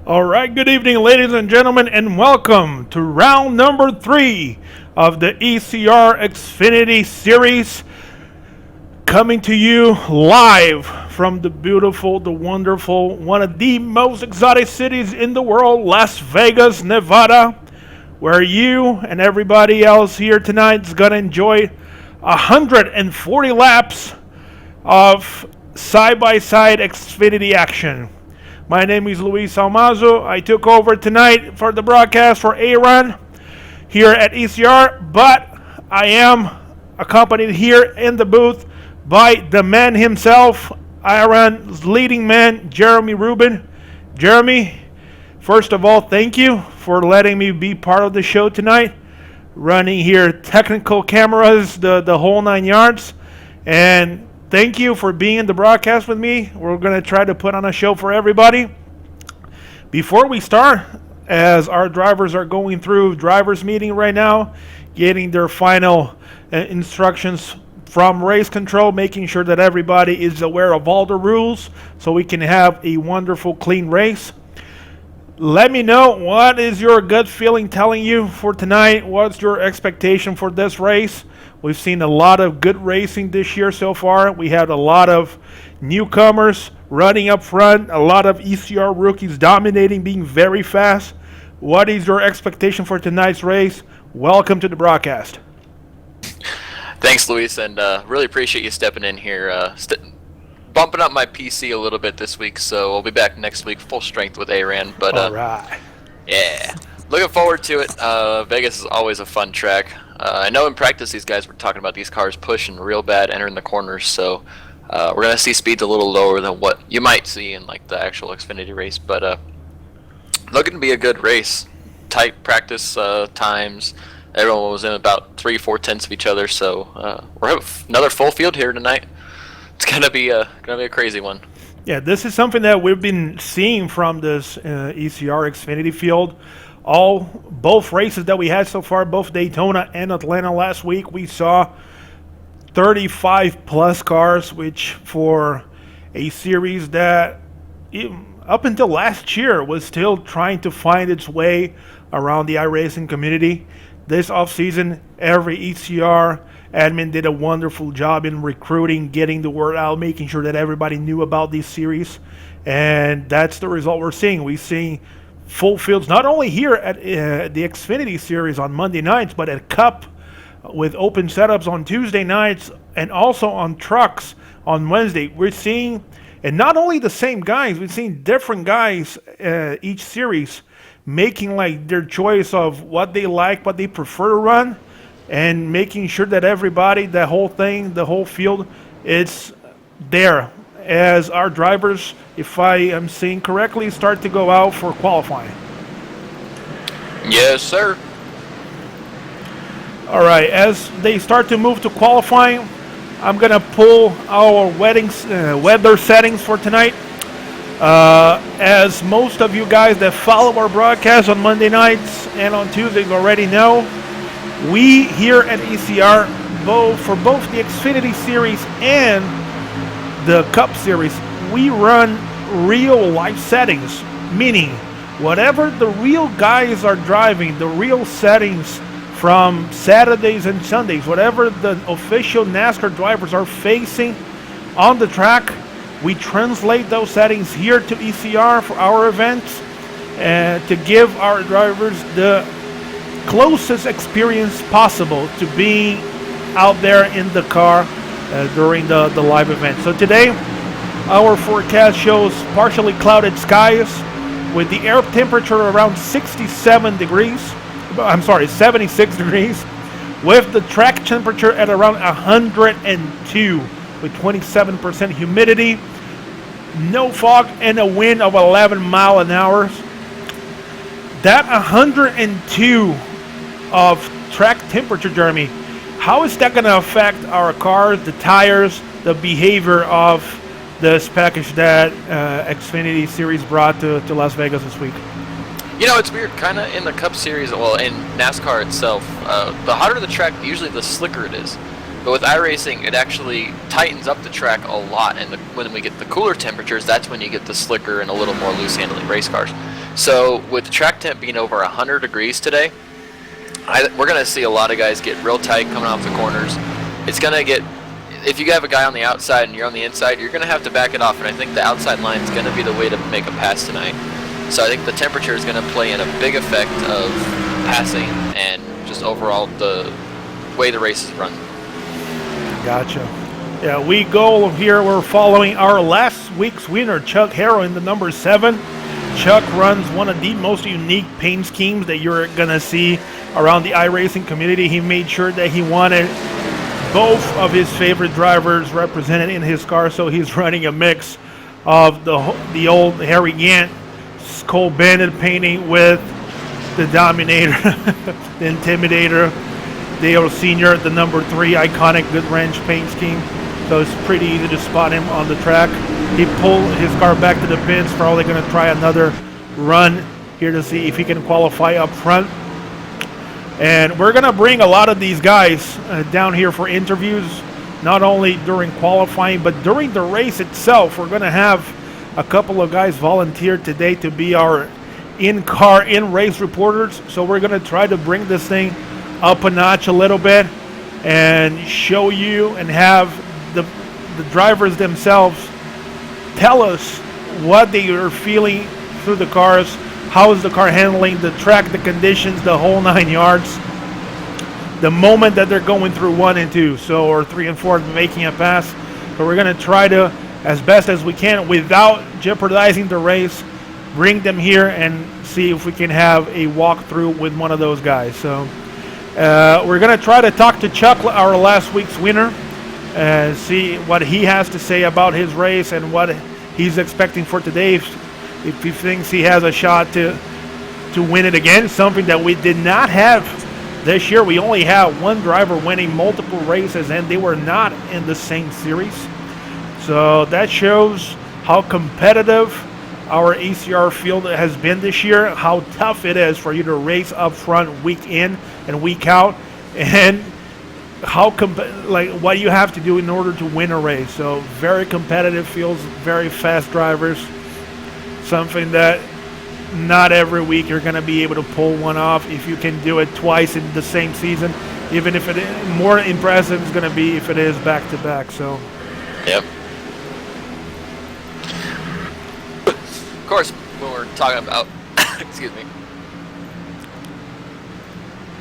All right, good evening, ladies and gentlemen, and welcome to round number 3 of the ECR Xfinity Series, coming to you live from the beautiful, the wonderful, one of the most exotic cities in the world, Las Vegas, Nevada, where you and everybody else here tonight is going to enjoy 140 laps of side-by-side Xfinity action. My name is Luis Salmaso. I took over tonight for the broadcast for Aaron here at ECR, but I am accompanied here in the booth by the man himself, Aaron's leading man, Jeremy Rubin. Jeremy, first of all, thank you for letting me be part of the show tonight, running here technical cameras, the whole 9 yards, and thank you for being in the broadcast with me. We're going to try to put on a show for everybody. Before we start, as our drivers are going through drivers meeting right now, getting their final instructions from race control, making sure that everybody is aware of all the rules so we can have a wonderful, clean race. Let me know, what is your gut feeling telling you for tonight? What's your expectation for this race? We've seen a lot of good racing this year so far. We had a lot of newcomers running up front, a lot of ECR rookies dominating, being very fast. What is your expectation for tonight's race? Welcome to the broadcast. Thanks, Luis, and really appreciate you stepping in here. Bumping up my PC a little bit this week, so we'll be back next week full strength with Aaron. But all right. Yeah, looking forward to it. Vegas is always a fun track. I know in practice these guys were talking about these cars pushing real bad, entering the corners, so we're going to see speeds a little lower than what you might see in like the actual Xfinity race, but looking to be a good race. Tight practice times. Everyone was in about 3-4 tenths of each other, so we're having another full field here tonight. It's gonna be a crazy one. Yeah, this is something that we've been seeing from this ECR Xfinity field. Both races that we had so far, both Daytona and Atlanta last week, we saw 35 plus cars, which for a series that up until last year was still trying to find its way around the iRacing community. This offseason, every ECR admin did a wonderful job in recruiting, getting the word out, making sure that everybody knew about these series, and that's the result we're seeing. We're seeing full fields, not only here at the Xfinity Series on Monday nights, but at Cup with open setups on Tuesday nights, and also on trucks on Wednesday. We're seeing, and not only the same guys, we're seeing different guys each series making like their choice of what they like, what they prefer to run, and making sure that everybody, the whole thing, the whole field, is there as our drivers, if I am seeing correctly, start to go out for qualifying. Yes, sir. All right, as they start to move to qualifying, I'm going to pull our weather settings for tonight. As most of you guys that follow our broadcast on Monday nights and on Tuesdays already know, we here at ECR, for both the Xfinity Series and the Cup Series, we run real life settings, meaning whatever the real guys are driving, the real settings from Saturdays and Sundays, whatever the official NASCAR drivers are facing on the track, we translate those settings here to ECR for our events to give our drivers the closest experience possible to being out there in the car during the live event. So today, our forecast shows partially clouded skies with the air temperature around 76 degrees, with the track temperature at around 102 with 27% humidity, no fog, and a wind of 11 miles an hour. That 102 of track temperature, Jeremy, how is that going to affect our cars, the tires, the behavior of this package that Xfinity Series brought to Las Vegas this week? You know, it's weird, kind of in the Cup Series, well, in NASCAR itself, the hotter the track, usually the slicker it is. But with iRacing, it actually tightens up the track a lot, and when we get the cooler temperatures, that's when you get the slicker and a little more loose-handling race cars. So with the track temp being over 100 degrees today, we're going to see a lot of guys get real tight coming off the corners. It's going to get, if you have a guy on the outside and you're on the inside, you're going to have to back it off, and I think the outside line is going to be the way to make a pass tonight. So I think the temperature is going to play in a big effect of passing and just overall the way the race is run. Gotcha. Yeah, we go here. We're following our last week's winner, Chuck Harrow, in the number 7. Chuck runs one of the most unique paint schemes that you're going to see around the iRacing community. He made sure that he wanted both of his favorite drivers represented in his car, so he's running a mix of the old Harry Gant, Cole Bandit painting with the Dominator, the Intimidator, Dale Sr., the number 3 iconic Good Ranch paint scheme. So it's pretty easy to spot him on the track. He pulled his car back to the pits. Probably going to try another run here to see if he can qualify up front. And we're going to bring a lot of these guys down here for interviews, not only during qualifying, but during the race itself. We're going to have a couple of guys volunteer today to be our in-car, in-race reporters. So we're going to try to bring this thing up a notch a little bit and show you and have the drivers themselves tell us what they are feeling through the cars, how is the car handling the track, the conditions, the whole 9 yards, the moment that they're going through 1 and 2, so or 3 and 4, making a pass. But we're going to try to, as best as we can, without jeopardizing the race, bring them here and see if we can have a walkthrough with one of those guys. So we're going to try to talk to Chuck, our last week's winner, and see what he has to say about his race and what he's expecting for today. If he thinks he has a shot to win it again, something that we did not have this year. We only had one driver winning multiple races, and they were not in the same series. So that shows how competitive our ECR field has been this year, how tough it is for you to race up front week in and week out, and how what you have to do in order to win a race. So very competitive fields, very fast drivers, something that not every week you're going to be able to pull one off. If you can do it twice in the same season, even if it is more impressive, it's going to be if it is back to back. So yep. Of course, when we're talking about excuse me,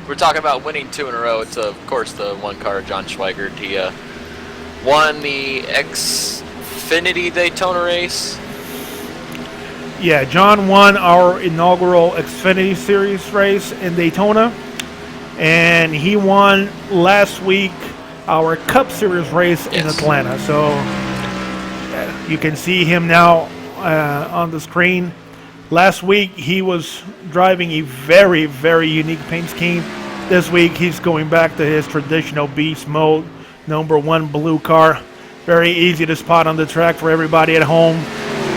we're talking about winning 2 in a row. It's of course the one car, John Schweigert. He won the Xfinity Daytona race. Yeah, John won our inaugural Xfinity Series race in Daytona, and he won last week our Cup Series race in Atlanta. So you can see him now on the screen. Last week he was driving a very, very unique paint scheme. This week he's going back to his traditional beast mode, number 1 blue car. Very easy to spot on the track for everybody at home.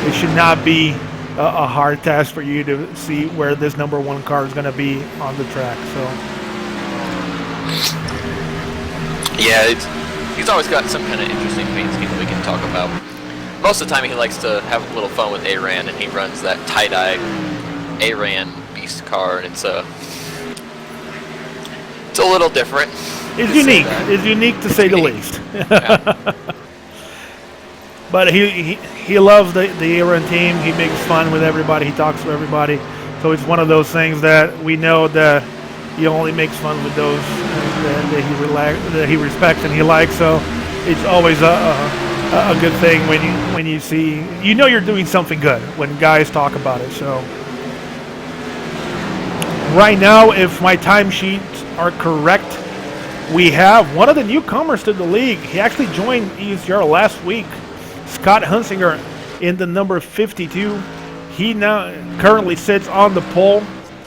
It should not be a hard task for you to see where this number 1 car is going to be on the track. So yeah, he's always got some kind of interesting paint scheme that we can talk about. Most of the time he likes to have a little fun with ARAN, and he runs that tie-dye ARAN beast car, and it's a little different. It's unique. It's unique to say the least. Yeah. But he loves the ARAN team. He makes fun with everybody. He talks to everybody. So it's one of those things that we know that he only makes fun with those that he respects and he likes. So it's always a good thing when you see, you know, you're doing something good when guys talk about it. So right now, if my timesheets are correct, we have one of the newcomers to the league. He actually joined ECR last week, Scott Hunsinger, in the number 52. He now currently sits on the pole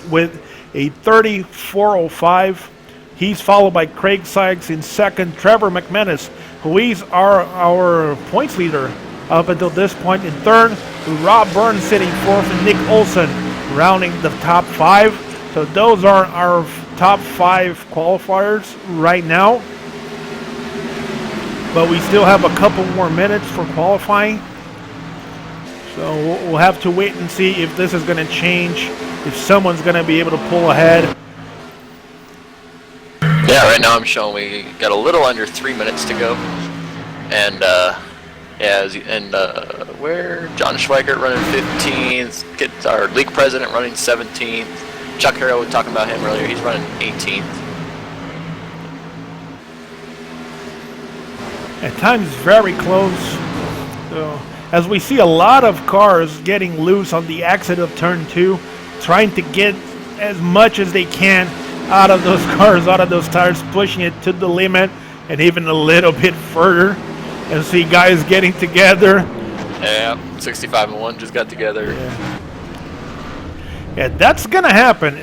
with a 34.05. He's followed by Craig Sykes in second, Trevor McManus, who is our points leader up until this point, in third. Rob Burns sitting fourth, and Nick Olson rounding the top 5. So those are our top 5 qualifiers right now. but we still have a couple more minutes for qualifying. So we'll have to wait and see if this is going to change, if someone's going to be able to pull ahead. Yeah, right now I'm showing we got a little under 3 minutes to go. And, where John Schweikert running 15th, get our league president running 17th. Chuck Harrell was talking about him earlier, he's running 18th. At times very close. So, as we see a lot of cars getting loose on the exit of turn 2, trying to get as much as they can out of those cars, out of those tires, pushing it to the limit and even a little bit further. And see guys getting together. Yeah, 65 and 1 just got together. Yeah, that's going to happen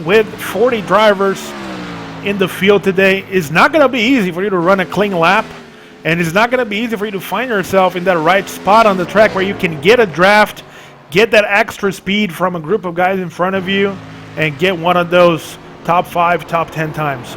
with 40 drivers in the field today. It's not going to be easy for you to run a clean lap. And it's not going to be easy for you to find yourself in that right spot on the track where you can get a draft, get that extra speed from a group of guys in front of you, and get one of those top 5, top 10 times.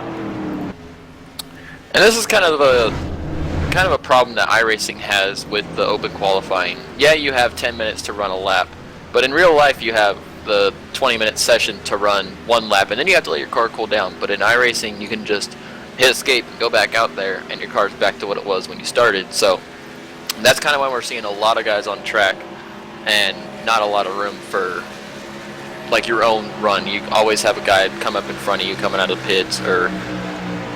And this is kind of a problem that iRacing has with the open qualifying. Yeah, you have 10 minutes to run a lap, but in real life you have the 20-minute session to run one lap, and then you have to let your car cool down. But in iRacing, you can just hit escape and go back out there, and your car's back to what it was when you started. So that's kind of why we're seeing a lot of guys on track and not a lot of room for like your own run. You always have a guy come up in front of you coming out of the pits, or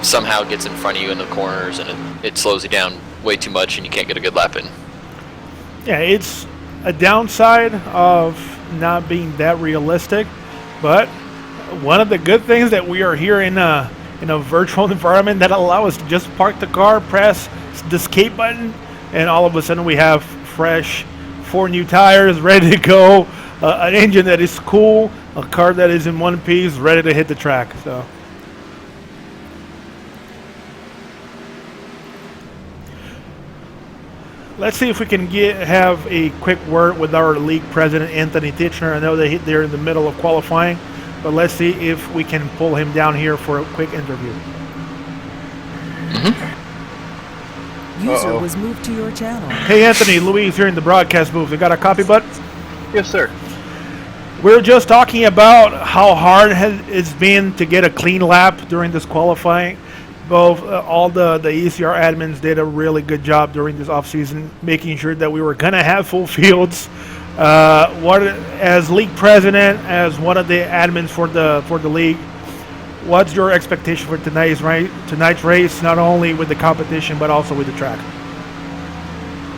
somehow gets in front of you in the corners, and it slows you down way too much and you can't get a good lap in. Yeah, it's a downside of not being that realistic, but one of the good things that we are here in a virtual environment that allow us to just park the car, press the escape button, and all of a sudden we have fresh 4 new tires ready to go, an engine that is cool, a car that is in one piece, ready to hit the track. So let's see if we can have a quick word with our league president, Anthony Titchener. I know that they're in the middle of qualifying, but let's see if we can pull him down here for a quick interview. User was moved to your channel. Hey Anthony, Luis here in the broadcast booth. You got a copy, bud? Yes, sir. We're just talking about how hard it's been to get a clean lap during this qualifying. Both all the ECR admins did a really good job during this offseason, making sure that we were going to have full fields. As league president, as one of the admins for the league, what's your expectation for tonight's race, not only with the competition but also with the track?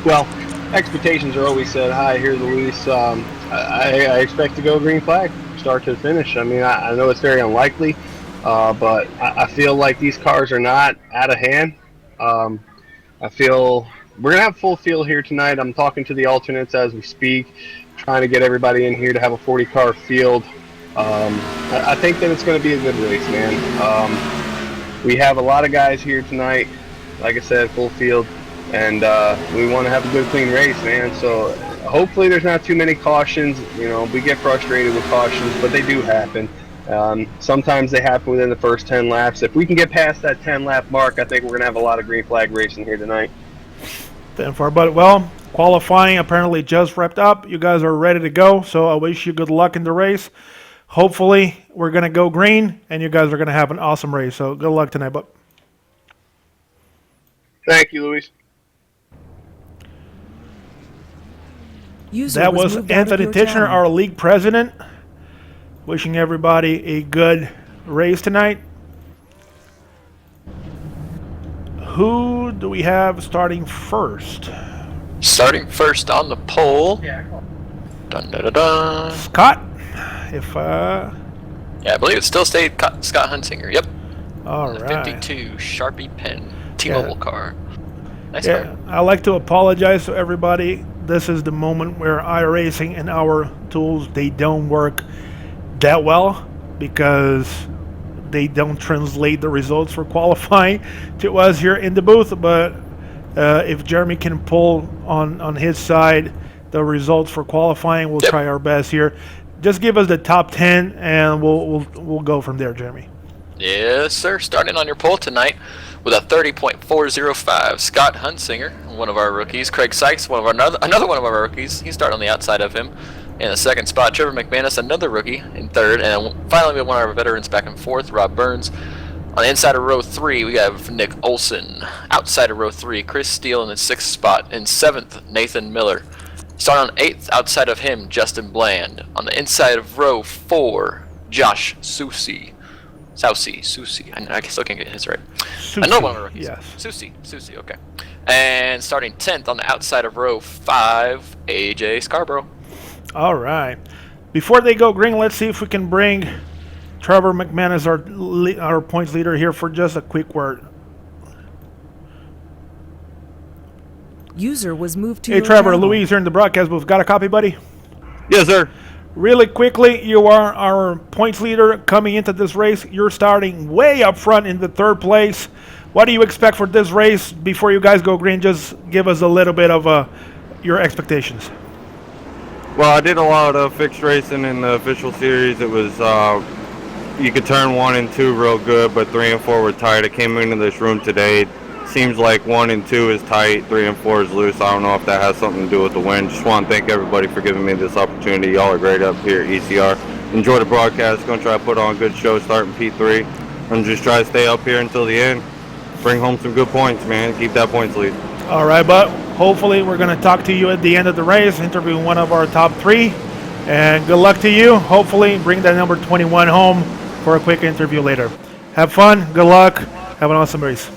Well, expectations are always set high here, Luis. I expect to go green flag, start to finish. I mean, I know it's very unlikely, but I feel like these cars are not out of hand. I feel we're going to have full field here tonight. I'm talking to the alternates as we speak, trying to get everybody in here to have a 40-car field. I think that it's going to be a good race, man. We have a lot of guys here tonight, like I said, full field, and we want to have a good, clean race, man. So hopefully there's not too many cautions. You know, we get frustrated with cautions, but they do happen. Sometimes they happen within the first 10 laps. If we can get past that 10-lap mark, I think we're going to have a lot of green flag racing here tonight. Then far, but well, qualifying apparently just wrapped up. You guys are ready to go, so I wish you good luck in the race. Hopefully we're going to go green, and you guys are going to have an awesome race. So good luck tonight, bud. Thank you, Luis. That was Anthony Titchener, our league president, wishing everybody a good race tonight. Who do we have starting first? Starting first on the pole. Dun, dun, dun, dun. Scott. Yeah, I believe it still stayed Scott Hunsinger. Yep. All right. 52 Sharpie pen T-Mobile car. Nice car. I'd like to apologize to everybody. This is the moment where iRacing and our tools, they don't work that well because they don't translate the results for qualifying to us here in the booth. But if Jeremy can pull on his side the results for qualifying, we'll try our best here. Just give us the top 10 and we'll go from there, Jeremy. Yes, sir. Starting on your pole tonight, with a 30.405. Scott Hunsinger, one of our rookies. Craig Sykes, another one of our rookies. He's starting on the outside of him. In the second spot, Trevor McManus, another rookie, in third. And finally, we have one of our veterans back in fourth, Rob Burns. On the inside of row 3, we have Nick Olson. Outside of row 3, Chris Steele in the 6th spot. In 7th, Nathan Miller. Starting on 8th, outside of him, Justin Bland. On the inside of row 4, Josh Susi. I still can't get his right. Another one of our rookies. Yes. Susi, okay. And starting 10th on the outside of row 5, AJ Scarborough. All right. Before they go green, let's see if we can bring Trevor McManus, our points leader, here for just a quick word. User was moved to Hey, your Trevor, channel. Louise here in the broadcast booth. Got a copy, buddy? Yes, sir. Really quickly, you are our points leader coming into this race. You're starting way up front in the 3rd place. What do you expect for this race before you guys go green? Just give us a little bit of your expectations. Well, I did a lot of fixed racing in the official series. It was, you could turn 1 and 2 real good, but 3 and 4 were tight. I came into this room today. Seems like 1 and 2 is tight, 3 and 4 is loose. I don't know if that has something to do with the win. Just want to thank everybody for giving me this opportunity. Y'all are great up here at ECR. Enjoy the broadcast. Going to try to put on a good show starting P3. And just try to stay up here until the end. Bring home some good points, man. Keep that points lead. All right, but hopefully we're going to talk to you at the end of the race, interview one of our top 3. And good luck to you. Hopefully bring that number 21 home for a quick interview later. Have fun. Good luck. Have an awesome race.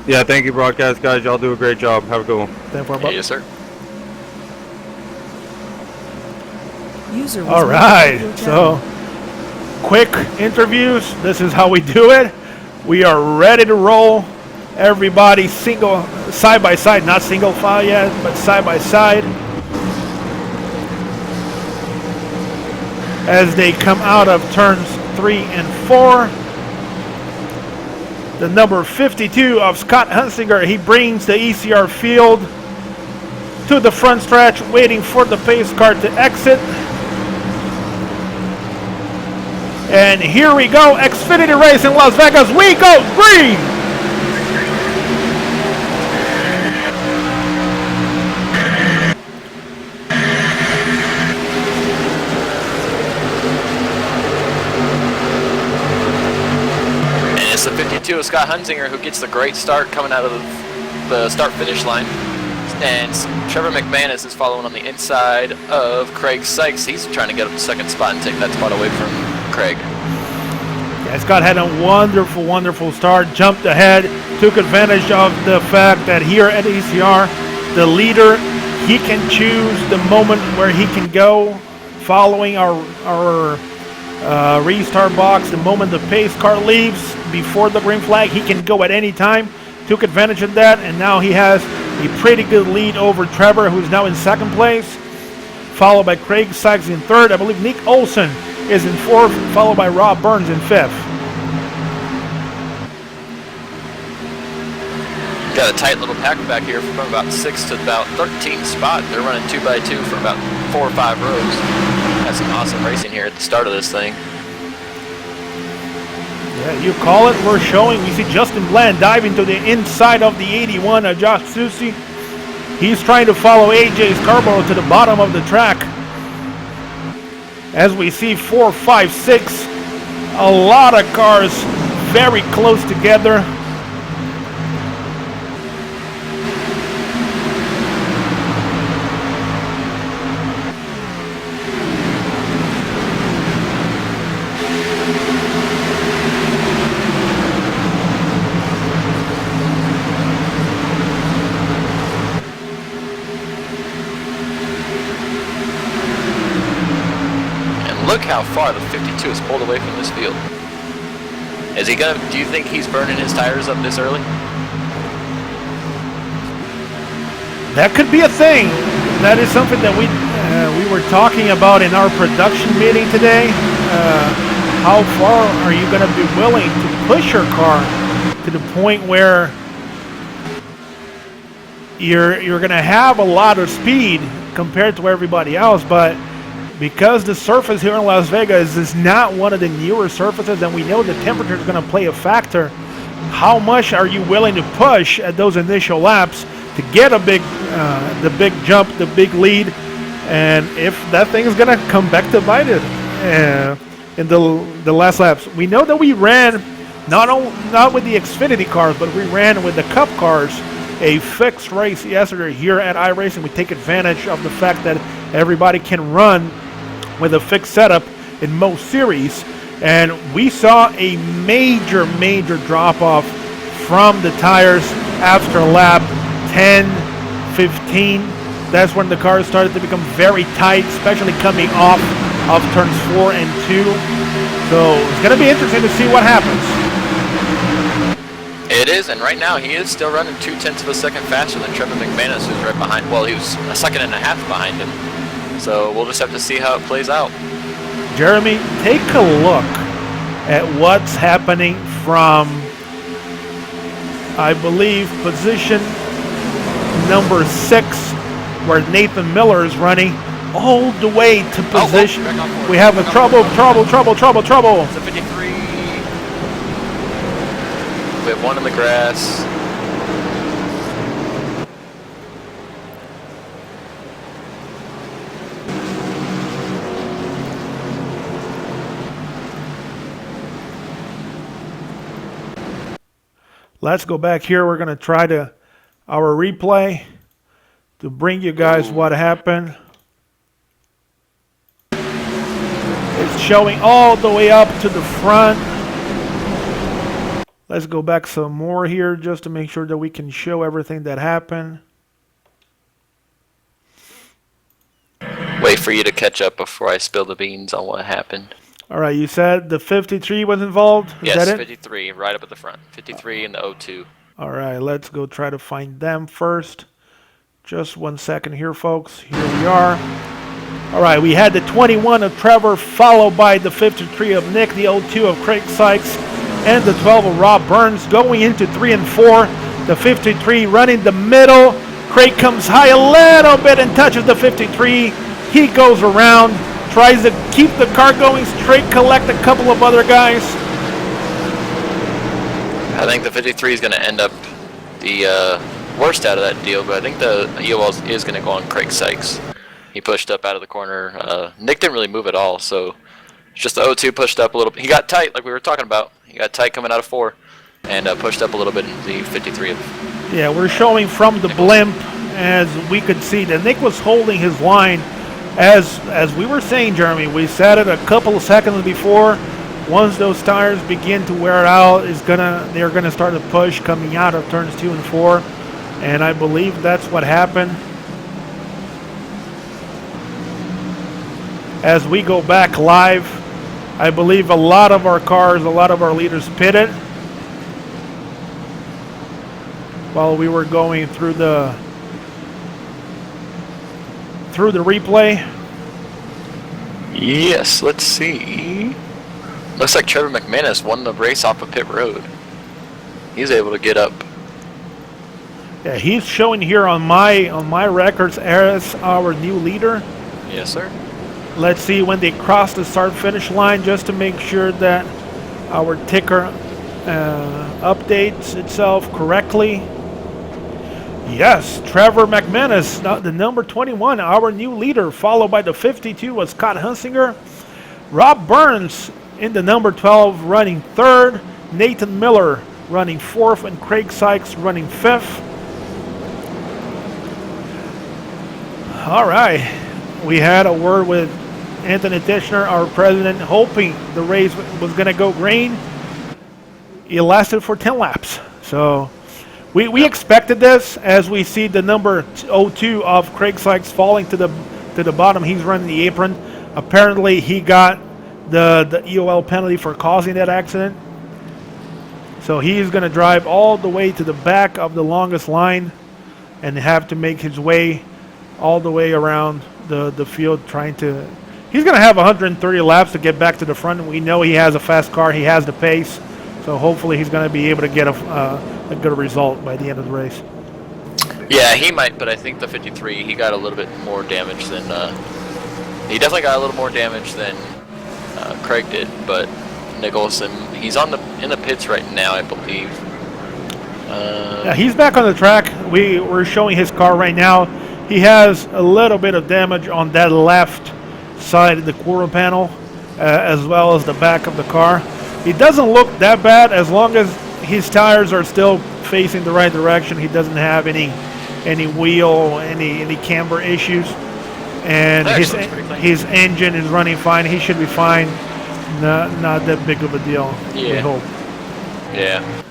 Yeah, thank you, broadcast guys. Y'all do a great job. Have a good one. Yes, sir. User was All moved right, to your channel. so quick interviews. This is how we do it. We are ready to roll. Everybody single, side by side, not single file yet, but side by side. As they come out of turns 3 and 4. The number 52 of Scott Hunsinger, he brings the ECR field to the front stretch, waiting for the pace car to exit. And here we go, Xfinity race in Las Vegas. We go green! It's the 52 of Scott Hunsinger who gets the great start coming out of the start-finish line. And Trevor McManus is following on the inside of Craig Sykes. He's trying to get up to 2nd spot and take that spot away from Craig. Yeah, Scott had a wonderful, wonderful start, jumped ahead, took advantage of the fact that here at ECR, the leader, he can choose the moment where he can go, following our restart box. The moment the pace car leaves before the green flag, he can go at any time. Took advantage of that, and now he has a pretty good lead over Trevor, who's now in 2nd place, followed by Craig Sykes in 3rd. I believe Nick Olson is in 4th, followed by Rob Burns in 5th. Got a tight little pack back here from about 6th to about 13th spot. They're running 2x2 for about 4 or 5 rows. Had some awesome racing here at the start of this thing. Yeah, you call it. We're showing. We see Justin Bland diving to the inside of the 81 of Josh Susi. He's trying to follow AJ Scarborough to the bottom of the track. As we see 4, 5, 6, a lot of cars very close together. Look how far the 52 is pulled away from this field. Is he gonna? Do you think he's burning his tires up this early? That could be a thing. That is something that we were talking about in our production meeting today. How far are you going to be willing to push your car to the point where you're going to have a lot of speed compared to everybody else, but because the surface here in Las Vegas is not one of the newer surfaces, and we know the temperature is going to play a factor, how much are you willing to push at those initial laps to get a the big jump, the big lead, and if that thing is gonna come back to bite it in the last laps. We know that we ran not with the Xfinity cars, but we ran with the Cup cars a fixed race yesterday here at iRacing. We take advantage of the fact that everybody can run with a fixed setup in most series, and we saw a major drop off from the tires after lap 10, 15. That's when the cars started to become very tight, especially coming off of turns 4 and 2. So it's going to be interesting to see what happens. It is, and right now he is still running 0.2 of a second faster than Trevor McManus, who's right behind. Well, he was a second and a half behind him. So we'll just have to see how it plays out. Jeremy, take a look at what's happening from, I believe, position number 6, where Nathan Miller is running, all the way to position. We have a trouble. It's a 53. We have one in the grass. Let's go back here. We're going to try our replay to bring you guys what happened. It's showing all the way up to the front. Let's go back some more here just to make sure that we can show everything that happened. Wait for you to catch up before I spill the beans on what happened. All right, you said the 53 was involved? Is yes, that it? 53, right up at the front. 53 and the 02. All right, let's go try to find them first. Just 1 second here, folks. Here we are. All right, we had the 21 of Trevor, followed by the 53 of Nick, the 02 of Craig Sykes, and the 12 of Rob Burns. Going into 3 and 4, the 53 running the middle. Craig comes high a little bit and touches the 53. He goes around, tries to keep the car going straight, collect a couple of other guys. I think the 53 is going to end up the worst out of that deal, but I think the EOL is going to go on Craig Sykes. He pushed up out of the corner. Nick didn't really move at all, so it's just the 02 pushed up a little bit. He got tight, like we were talking about. He got tight coming out of 4 and pushed up a little bit in the 53. Yeah, we're showing from the blimp, as we could see that Nick was holding his line. As we were saying, Jeremy, we said it a couple of seconds before. Once those tires begin to wear out, they're gonna start to push coming out of turns 2 and 4, and I believe that's what happened. As we go back live, I believe a lot of our cars, a lot of our leaders pitted while we were going through the replay. Yes, let's see. Looks like Trevor McManus won the race off of pit road. He's able to get up. Yeah, he's showing here on my records as our new leader. Yes, sir. Let's see when they cross the start-finish line, just to make sure that our ticker updates itself correctly. Yes, Trevor McManus, the number 21, our new leader, followed by the 52 was Scott Hunsinger. Rob Burns in the number 12 running 3rd. Nathan Miller running 4th, and Craig Sykes running 5th. All right, we had a word with Anthony Tishner, our president, hoping the race was going to go green. It lasted for 10 laps. So we expected this, as we see the number 02 of Craig Sykes falling to the bottom. He's running the apron. Apparently he got the EOL penalty for causing that accident. So he's going to drive all the way to the back of the longest line and have to make his way all the way around the field trying to... He's going to have 130 laps to get back to the front. We know he has a fast car. He has the pace. So hopefully he's going to be able to get a good result by the end of the race. Yeah, he might, but I think the 53, he got a little bit more damage than... he definitely got a little more damage than Craig did, but Nicholson, he's in the pits right now, I believe. Yeah, he's back on the track. We're showing his car right now. He has a little bit of damage on that left side of the quarter panel, as well as the back of the car. It doesn't look that bad as long as his tires are still facing the right direction. He doesn't have any wheel, any camber issues, and his engine is running fine. He should be fine. Not that big of a deal. Yeah. We hope. Yeah.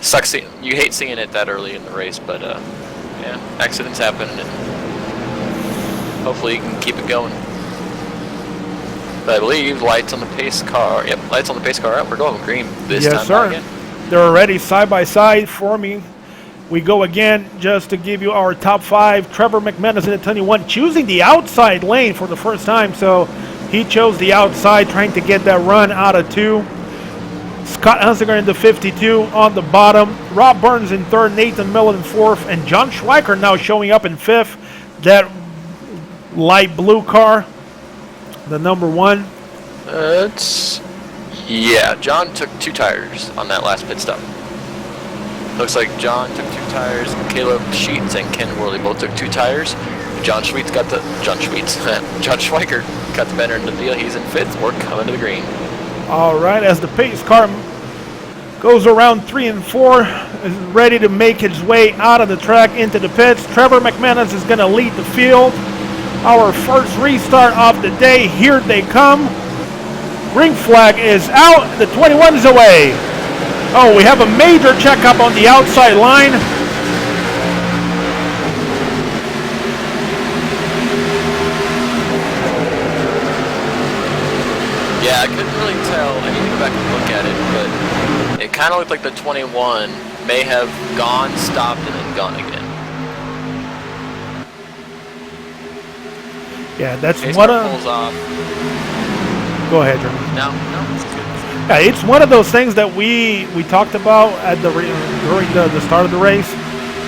Sucks. You hate seeing it that early in the race, but yeah, accidents happen, and hopefully you can keep it going. But I believe lights on the pace car. Yep, lights on the pace car. We're going green this time. Yes, sir. Again. They're already side by side forming. We go again just to give you our top 5. Trevor McManus in the 21, choosing the outside lane for the first time. So he chose the outside, trying to get that run out of 2. Scott Hunsinger in the 52 on the bottom. Rob Burns in 3rd, Nathan Miller in 4th, and John Schweiker now showing up in 5th. That light blue car, the number 1. Yeah, John took 2 tires on that last pit stop. Looks like John took 2 tires. Caleb Sheets and Ken Worley both took 2 tires. John Schweiker got the better end of the deal. He's in 5th. We're coming to the green. All right, as the pace car goes around 3 and 4, is ready to make his way out of the track into the pits. Trevor McManus is going to lead the field. Our first restart of the day. Here they come. Green flag is out. The 21 is away. Oh, we have a major checkup on the outside line. Yeah, I couldn't really tell. I need to go back and look at it, but it kind of looked like the 21 may have gone, stopped, and then gone again. Yeah, that's Pace one car of. pulls off. Go ahead, Jeremy. No, it's good. Yeah, it's one of those things that we talked about at the during the start of the race.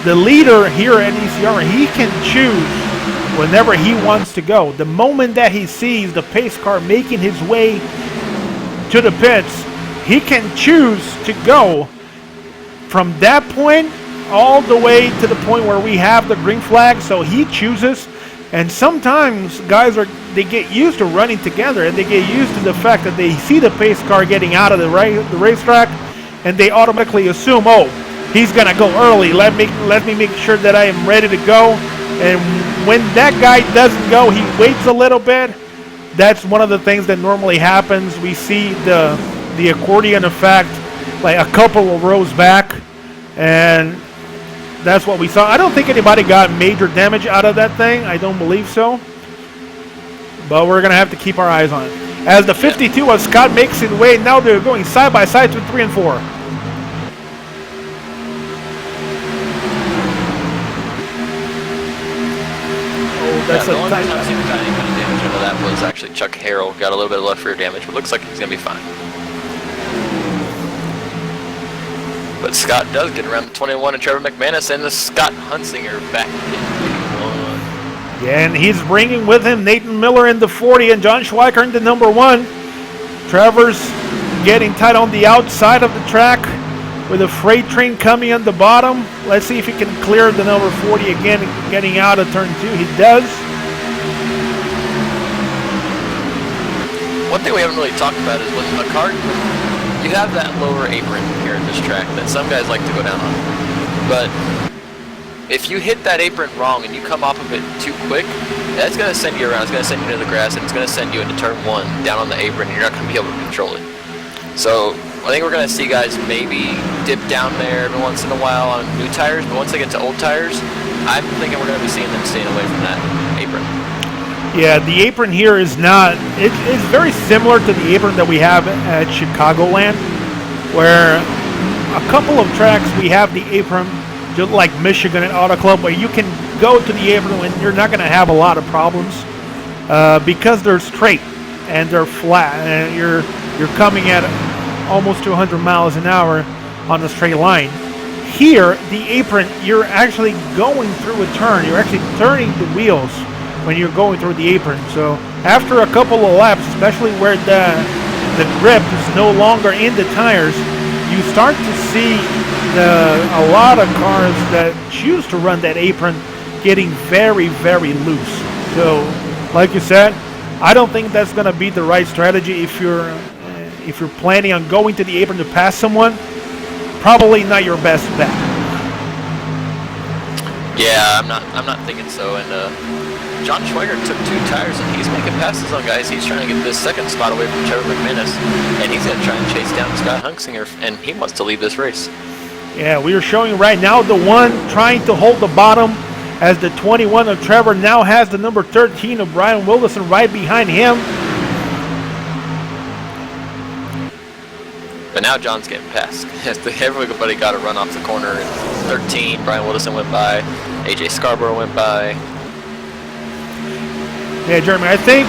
The leader here at ECR, he can choose whenever he wants to go. The moment that he sees the pace car making his way to the pits, he can choose to go from that point all the way to the point where we have the green flag. So he chooses, and sometimes guys they get used to running together, and they get used to the fact that they see the pace car getting out of the racetrack, and they automatically assume, oh, he's gonna go early. Let me make sure that I am ready to go. And when that guy doesn't go, he waits a little bit. That's one of the things that normally happens. We see the accordion effect, like a couple of rows back, and that's what we saw. I don't think anybody got major damage out of that thing. I don't believe so. But we're gonna have to keep our eyes on it. As the 52 of Scott makes his way, now they're going side by side to 3 and 4. That's the only time I've seen him got any kind of damage out of that was actually Chuck Harrell. Got a little bit of left rear damage, but looks like he's going to be fine. But Scott does get around the 21 and Trevor McManus and the Scott Hunsinger back in 21. Yeah, and he's bringing with him Nathan Miller in the 40 and John Schweiker in the number 1. Trevor's getting tight on the outside of the track with a freight train coming on the bottom. Let's see if he can clear the number 40 again, getting out of turn 2. He does. One thing we haven't really talked about is with a car, you have that lower apron here at this track that some guys like to go down on. But if you hit that apron wrong and you come off of it too quick, that's going to send you around. It's going to send you into the grass, and it's going to send you into turn 1 down on the apron, and you're not going to be able to control it. So I think we're going to see guys maybe dip down there every once in a while on new tires, but once they get to old tires, I'm thinking we're going to be seeing them staying away from that apron. Yeah, the apron here is not, it's very similar to the apron that we have at Chicagoland, where a couple of tracks we have the apron, just like Michigan and Auto Club, where you can go to the apron and you're not going to have a lot of problems because they're straight and they're flat, and you're coming at almost 200 miles an hour on a straight line. Here, the apron, you're actually going through a turn. You're actually turning the wheels when you're going through the apron. So after a couple of laps, especially where the grip is no longer in the tires, you start to see a lot of cars that choose to run that apron getting very, very loose. So, like you said, I don't think that's going to be the right strategy if you're planning on going to the apron to pass someone. Probably not your best bet. Yeah, I'm not thinking so. And John Schweiger took 2 tires, and he's making passes on guys. He's trying to get this second spot away from Trevor McManus, and he's going to try and chase down Scott Hunksinger, and he wants to lead this race. Yeah, we are showing right now the one trying to hold the bottom, as the 21 of Trevor now has the number 13 of Brian Wilderson right behind him. But now John's getting passed. Everybody got a run off the corner. 13, Brian Wilderson went by. AJ Scarborough went by. Yeah, Jeremy, I think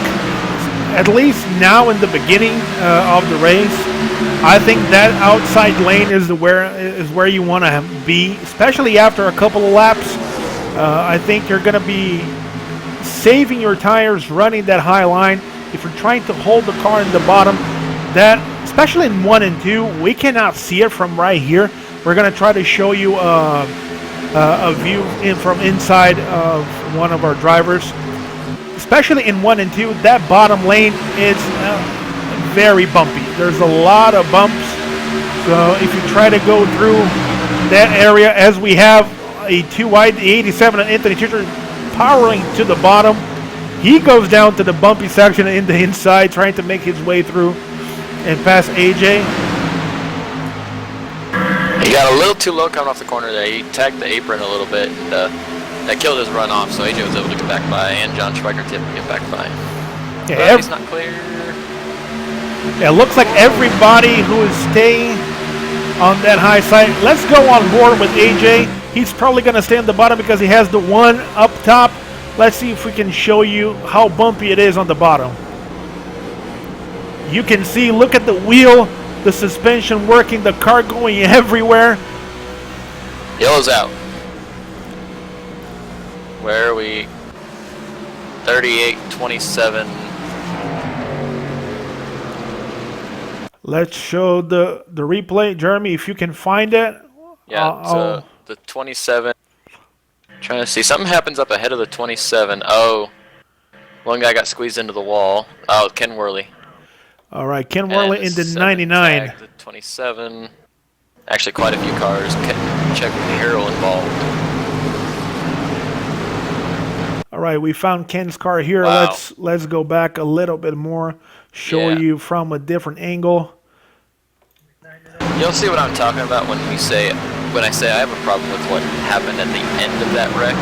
at least now in the beginning of the race, I think that outside lane is where you want to be, especially after a couple of laps. I think you're going to be saving your tires running that high line. If you're trying to hold the car in the bottom, that especially in 1 and 2, we cannot see it from right here. We're going to try to show you a view from inside of one of our drivers. Especially in 1 and 2, that bottom lane is very bumpy. There's a lot of bumps. So if you try to go through that area, as we have a 2 wide, the 87 of Anthony Chichester powering to the bottom. He goes down to the bumpy section in the inside, trying to make his way through and pass AJ. He got a little too low coming off the corner there. He tagged the apron a little bit, and that killed his run off, so AJ was able to get back by, and John Schweiger did get back by. Yeah, he's not clear. Yeah, it looks like everybody who is staying on that high side. Let's go on board with AJ. He's probably going to stay on the bottom because he has the one up top. Let's see if we can show you how bumpy it is on the bottom. You can see, look at the wheel, the suspension working, the car going everywhere. Yellow's out. Where are we? 38-27. Let's show the replay. Jeremy, if you can find it. Yeah, so the 27. Trying to see. Something happens up ahead of the 27. Oh, one guy got squeezed into the wall. Oh, Ken Worley. All right, Ken Worley in the 99. The 27. Actually, quite a few cars. Check with the Hero involved. All right, we found Ken's car here. Wow. Let's go back a little bit more. Show you from a different angle. You'll see what I'm talking about when I say I have a problem with what happened at the end of that wreck.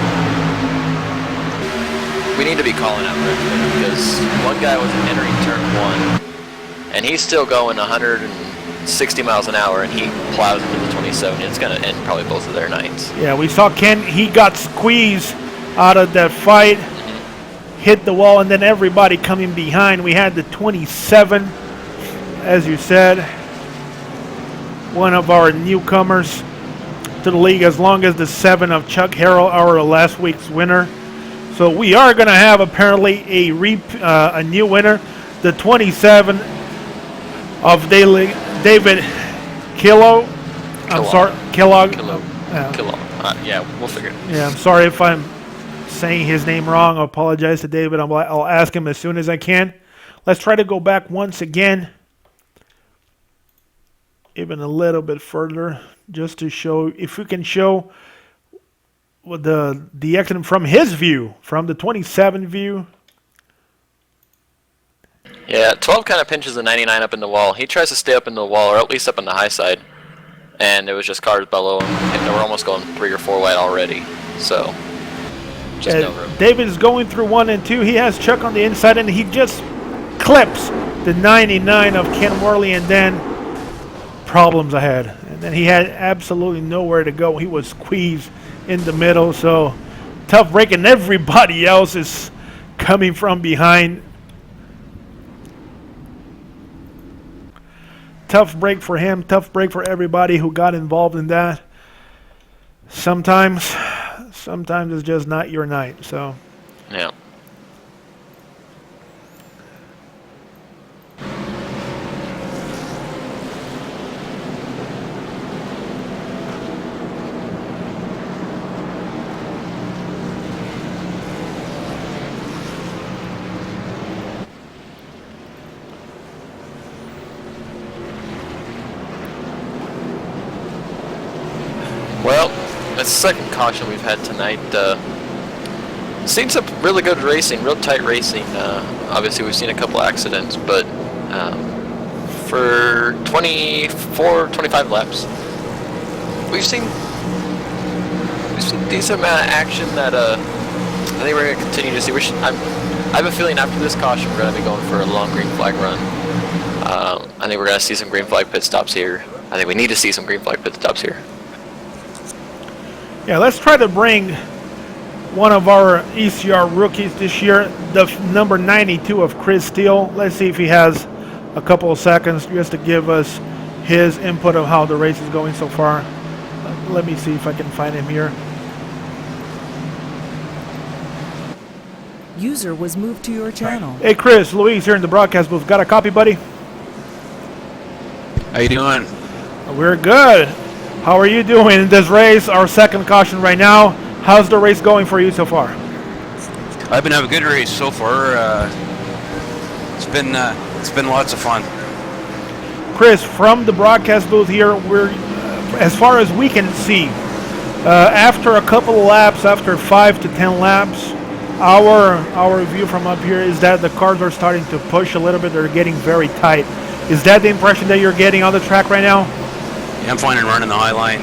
We need to be calling out wreck because one guy was entering turn 1, and he's still going 160 miles an hour, and he plows into the 27. It's going to end probably both of their nights. Yeah, we saw Ken. He got squeezed out of that fight, hit the wall, and then everybody coming behind. We had the 27, as you said, one of our newcomers to the league, as long as the 7 of Chuck Harrell, our last week's winner. So we are going to have apparently a new winner, the 27 of David Kellogg. I'm sorry, Kellogg. Kellogg. Yeah, we'll figure it. Yeah, I'm sorry if I'm saying his name wrong. I apologize to David. I'll ask him as soon as I can. Let's try to go back once again, even a little bit further, just to show, if we can show the accident from his view, from the 27 view. Yeah, 12 kind of pinches the 99 up in the wall. He tries to stay up in the wall, or at least up on the high side, and it was just cars below him, and they were almost going 3 or 4 wide already, so just no room. David is going through 1 and 2. He has Chuck on the inside, and he just clips the 99 of Ken Worley, and then problems ahead. And then he had absolutely nowhere to go. He was squeezed in the middle, so tough break, and everybody else is coming from behind. Tough break for him, tough break for everybody who got involved in that. Sometimes it's just not your night, so. Yeah. That's the second caution we've had tonight. Seen some really good racing, real tight racing. Obviously, we've seen a couple accidents, but for 24, 25 laps, we've seen decent amount of action that I think we're going to continue to see. I have a feeling after this caution, we're going to be going for a long green flag run. I think we're going to see some green flag pit stops here. I think we need to see some green flag pit stops here. Yeah, let's try to bring one of our ECR rookies this year, the number 92 of Chris Steele. Let's see if he has a couple of seconds just to give us his input of how the race is going so far. Let me see if I can find him here. User was moved to your channel. Hey Chris, Luis here in the broadcast booth. Got a copy, buddy? How you doing? We're good. How are you doing in this race? Our second caution right now. How's the race going for you so far? I've been having a good race so far. It's been lots of fun. Chris, from the broadcast booth here, we're as far as we can see, after a couple of laps, after 5 to 10 laps, our view from up here is that the cars are starting to push a little bit. They're getting very tight. Is that the impression that you're getting on the track right now? Yeah, I'm finding running the high line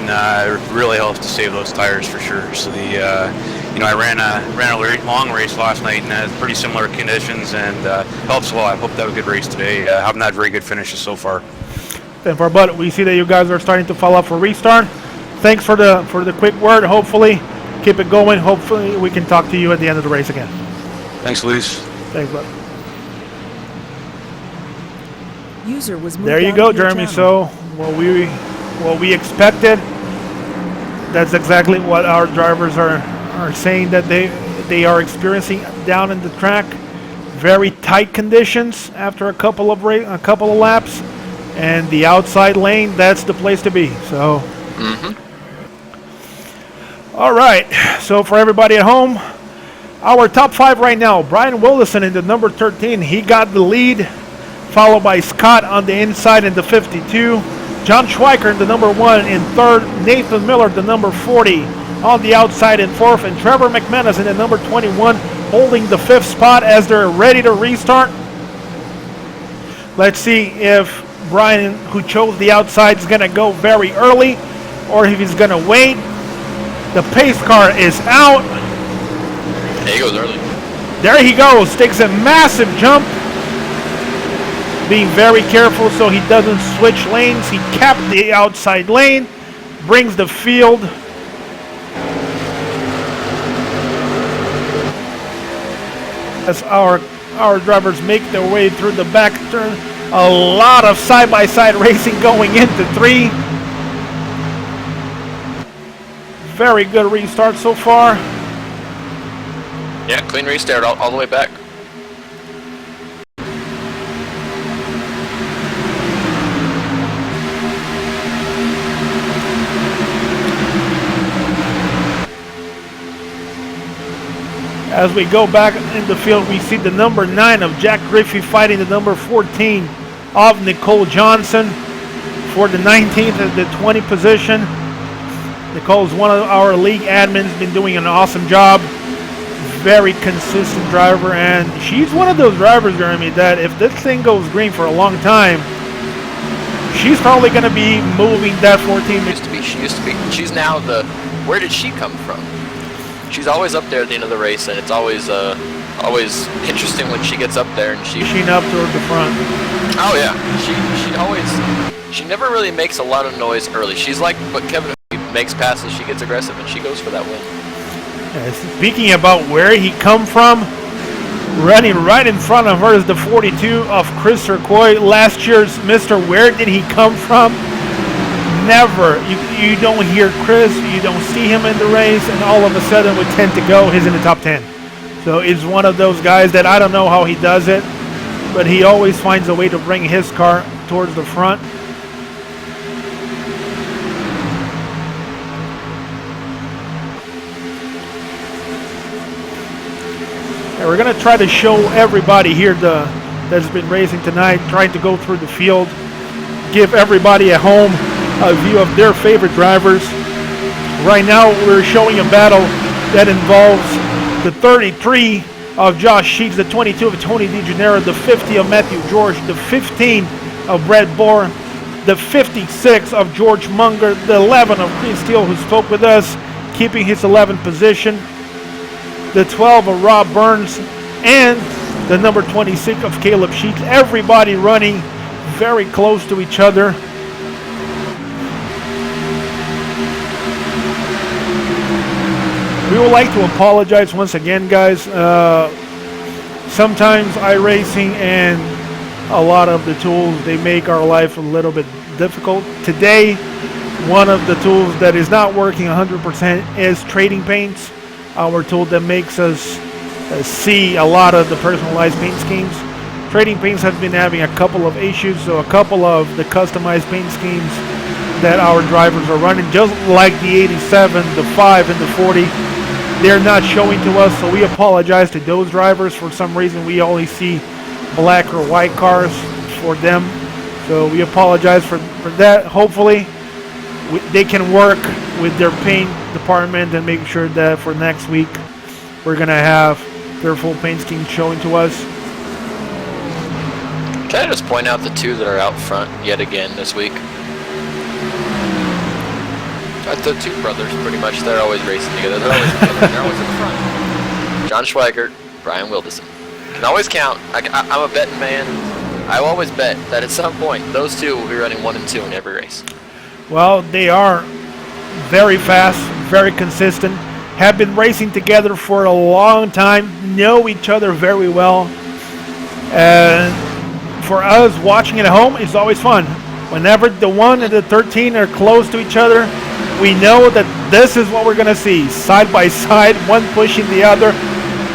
really helps to save those tires for sure. So I ran a long race last night and had pretty similar conditions, and helps a lot. I hope to have a good race today. Haven't had very good finishes so far. Then for but we see that you guys are starting to follow up for restart. Thanks for the quick word. Hopefully, keep it going. Hopefully, we can talk to you at the end of the race again. Thanks, Luis. Thanks, bud. User was moved There you out go, of your Jeremy. channel. So what we expected. That's exactly what our drivers are saying that they are experiencing down in the track. Very tight conditions after a couple of laps, and the outside lane, that's the place to be. So. All right. So for everybody at home, our top 5 right now: Brian Willison in the number 13. He got the lead, followed by Scott on the inside in the 52. John Schweiker in the number 1 in 3rd. Nathan Miller, the number 40, on the outside in 4th. And Trevor McManus in the number 21, holding the 5th spot as they're ready to restart. Let's see if Brian, who chose the outside, is going to go very early or if he's going to wait. The pace car is out. There he goes early. There he goes. Takes a massive jump. Being very careful so he doesn't switch lanes. He capped the outside lane. Brings the field. As our drivers make their way through the back turn. A lot of side-by-side racing going into 3. Very good restart so far. Yeah, clean restart all the way back. As we go back in the field, we see the number 9 of Jack Griffey fighting the number 14 of Nicole Johnson for the 19th and the 20 position. Nicole's one of our league admins, been doing an awesome job. Very consistent driver, and she's one of those drivers, Jeremy, that if this thing goes green for a long time, she's probably going to be moving that 14. She used to be. She's now the. Where did she come from? She's always up there at the end of the race, and it's always interesting when she gets up there and she's up toward the front. Oh yeah, she never really makes a lot of noise early. She's like what Kevin makes passes, she gets aggressive, and she goes for that win. Speaking about where he come from, running right in front of her is the 42 of Chris Turcoy, last year's Mr. Where did he come from? Never. You don't hear Chris, you don't see him in the race, and all of a sudden with 10 to go, he's in the top 10. So he's one of those guys that I don't know how he does it, but he always finds a way to bring his car towards the front. And we're going to try to show everybody here that's been racing tonight, trying to go through the field, give everybody at home a view of their favorite drivers. Right now, we're showing a battle that involves the 33 of Josh Sheets, the 22 of Tony DeGenero, the 50 of Matthew George, the 15 of Brett Bohr, the 56 of George Munger, the 11 of Chris Steele, who spoke with us, keeping his 11th position, the 12 of Rob Burns, and the number 26 of Caleb Sheets. Everybody running very close to each other. We would like to apologize once again, guys. Sometimes iRacing and a lot of the tools, they make our life a little bit difficult. Today, one of the tools that is not working 100% is Trading Paints, our tool that makes us see a lot of the personalized paint schemes. Trading Paints has been having a couple of issues, so a couple of the customized paint schemes that our drivers are running, just like the 87, the 5, and the 40, they're not showing to us, so we apologize to those drivers. For some reason, we only see black or white cars for them, so we apologize for that. Hopefully, they can work with their paint department and make sure that for next week, we're going to have their full paint scheme showing to us. Can I just point out the two that are out front yet again this week? The two brothers, pretty much, they're always racing together. They're always together. They're always in the front. John Schweigert, Brian Wilderson. Can always count. I'm a betting man. I always bet that at some point, those two will be running 1 and 2 in every race. Well, they are very fast, very consistent, have been racing together for a long time, know each other very well. And for us, watching at home is always fun. Whenever the 1 and the 13 are close to each other, we know that this is what we're going to see. Side by side, one pushing the other,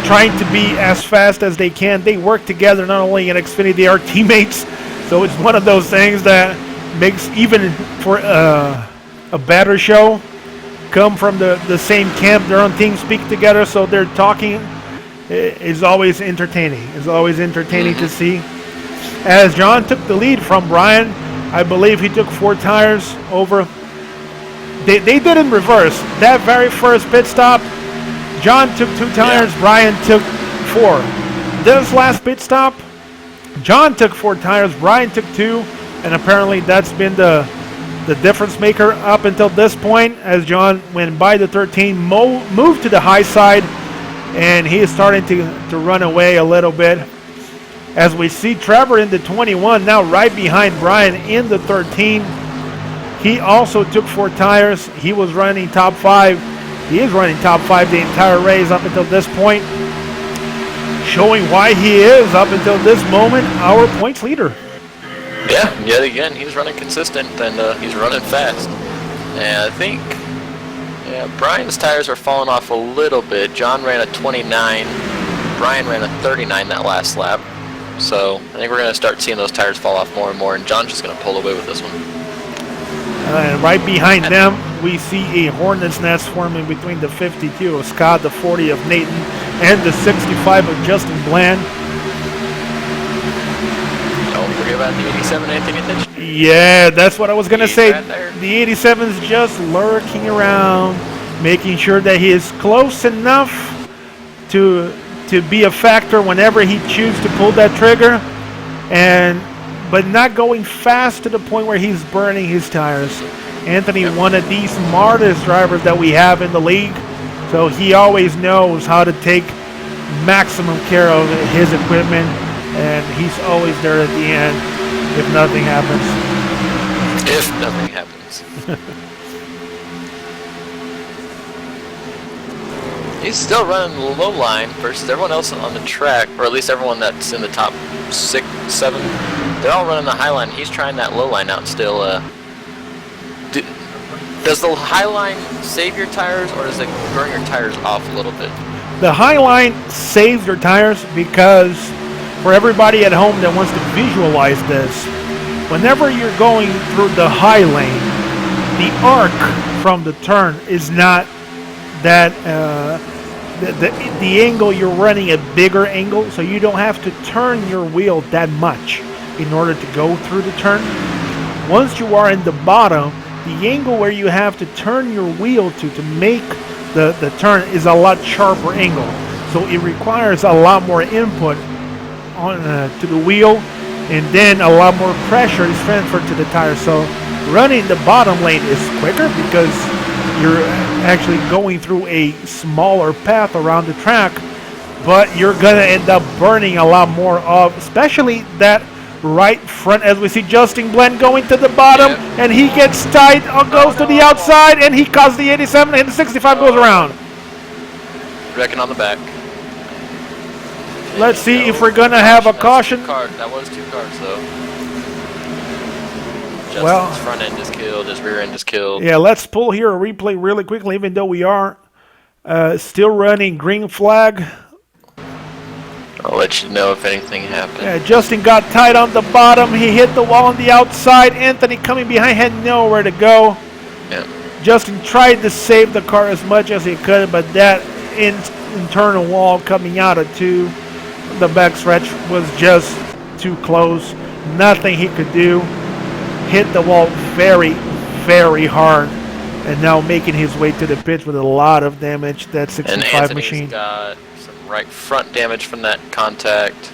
trying to be as fast as they can. They work together not only in Xfinity, they are teammates. So it's one of those things that makes, even for a better show, come from the same camp. They're on TeamSpeak together, so they're talking. It's always entertaining. It's always entertaining to see. As John took the lead from Brian, I believe he took 4 tires over. They did in reverse. That very first pit stop, John took 2 tires, Brian took 4. This last pit stop, John took 4 tires, Brian took 2, and apparently that's been the difference maker up until this point, as John went by the 13, moved to the high side, and he is starting to run away a little bit. As we see Trevor in the 21, now right behind Brian in the 13. He also took 4 tires. He was running top 5. He is running top 5 the entire race up until this point, showing why he is, up until this moment, our points leader. Yeah, yet again, he's running consistent, and he's running fast. And I think, Brian's tires are falling off a little bit. John ran a 29. Brian ran a 39 that last lap. So I think we're going to start seeing those tires fall off more and more, and John's just going to pull away with this one. And right behind them, we see a hornet's nest forming between the 52 of Scott, the 40 of Nathan, and the 65 of Justin Bland. Don't forget about the 87, Anthony Hitch. Yeah, that's what I was going to say. Right there. The 87's just lurking around, making sure that he is close enough to be a factor whenever he chooses to pull that trigger, but not going fast to the point where he's burning his tires. Anthony, one of the smartest drivers that we have in the league, so he always knows how to take maximum care of his equipment, and he's always there at the end if nothing happens. If nothing happens. He's still running the low line versus everyone else on the track, or at least everyone that's in the top 6, 7. They're all running the high line. He's trying that low line out still. Does the high line save your tires, or does it burn your tires off a little bit? The high line saves your tires because, for everybody at home that wants to visualize this, whenever you're going through the high lane, the arc from the turn is not that the angle you're running a bigger angle, so you don't have to turn your wheel that much in order to go through the turn. Once you are in the bottom, the angle where you have to turn your wheel to make the turn is a lot sharper angle. So it requires a lot more input on to the wheel, and then a lot more pressure is transferred to the tire. So running the bottom lane is quicker because you're actually going through a smaller path around the track, but you're gonna end up burning a lot more of, especially that right front, as we see Justin Glenn going to the bottom, and he gets tight, goes to the outside, and he caused the 87, and the 65 goes around. Wrecking on the back. Let's see if we're gonna have a caution. That was 2 cars though. Justin's Well, front end is killed, his rear end is killed. Yeah, let's pull here a replay really quickly, even though we are still running green flag. I'll let you know if anything happens. Yeah, Justin got tight on the bottom. He hit the wall on the outside. Anthony coming behind had nowhere to go. Yeah. Justin tried to save the car as much as he could, but that internal wall coming out of the backstretch was just too close. Nothing he could do. Hit the wall very, very hard, and now making his way to the pits with a lot of damage. That 65 and Anthony's machine. Got some right front damage from that contact,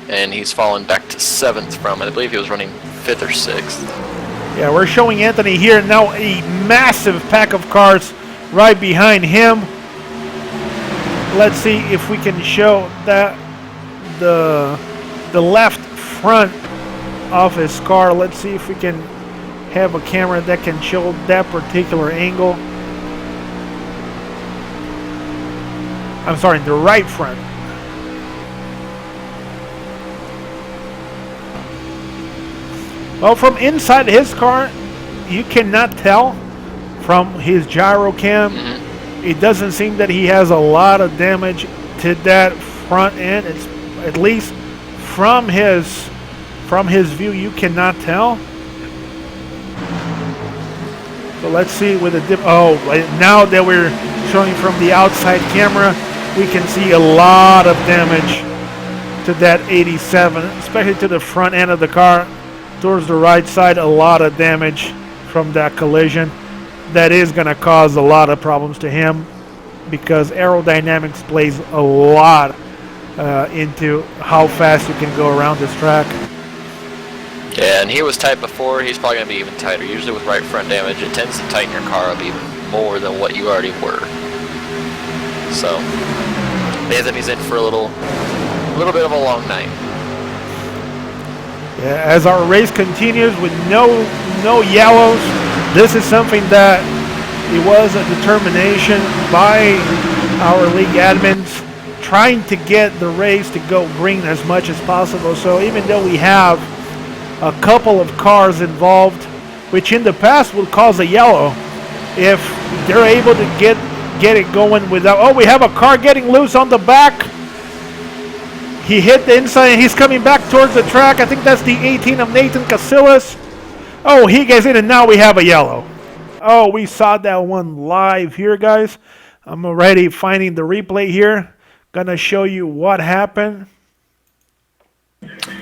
and he's fallen back to 7th from it. I believe he was running 5th or 6th. Yeah, we're showing Anthony here now, a massive pack of cars right behind him. Let's see if we can show that the left front of his car. Let's see if we can have a camera that can show that particular angle. I'm sorry, the right front. Well, from inside his car, you cannot tell from his gyro cam. It doesn't seem that he has a lot of damage to that front end. It's at least from his view, you cannot tell. So let's see with the dip. Oh, now that we're showing from the outside camera, we can see a lot of damage to that 87, especially to the front end of the car. Towards the right side, a lot of damage from that collision. That is going to cause a lot of problems to him because aerodynamics plays a lot into how fast you can go around this track. Yeah, and he was tight before. He's probably going to be even tighter. Usually with right front damage, it tends to tighten your car up even more than what you already were. So, Anthony's in for a little bit of a long night. Yeah, as our race continues with no yellows, this is something that it was a determination by our league admins trying to get the race to go green as much as possible. So even though we have a couple of cars involved, which in the past would cause a yellow, if they're able to get it going without... Oh, we have a car getting loose on the back. He hit the inside and he's coming back towards the track. I think that's the 18 of Nathan Casillas. Oh, he gets in and now we have a yellow. Oh, we saw that one live here, guys. I'm already finding the replay here. Gonna show you what happened.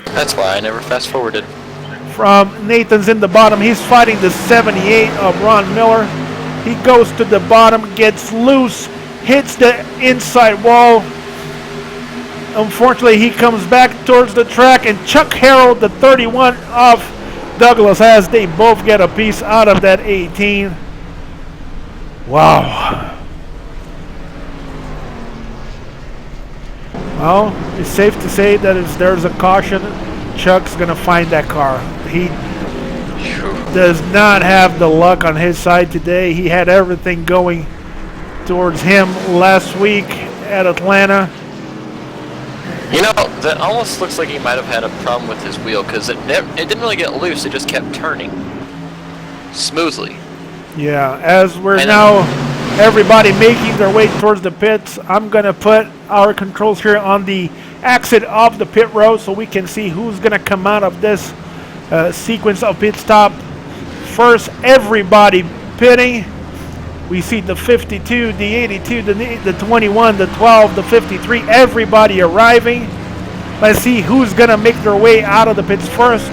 That's why I never fast forwarded. From Nathan's in the bottom, he's fighting the 78 of Ron Miller. He goes to the bottom, gets loose, hits the inside wall. Unfortunately, he comes back towards the track, and Chuck Harrell, the 31 of Douglas, as they both get a piece out of that 18. Wow. Well, it's safe to say that if there's a caution, Chuck's going to find that car. He does not have the luck on his side today. He had everything going towards him last week at Atlanta. You know, that almost looks like he might have had a problem with his wheel because it didn't really get loose. It just kept turning smoothly. Yeah, as we're now everybody making their way towards the pits, I'm going to put our controls here on the exit of the pit road so we can see who's going to come out of this sequence of pit stop. First, everybody pitting. We see the 52, the 82, the 21, the 12, the 53, everybody arriving. Let's see who's going to make their way out of the pits first.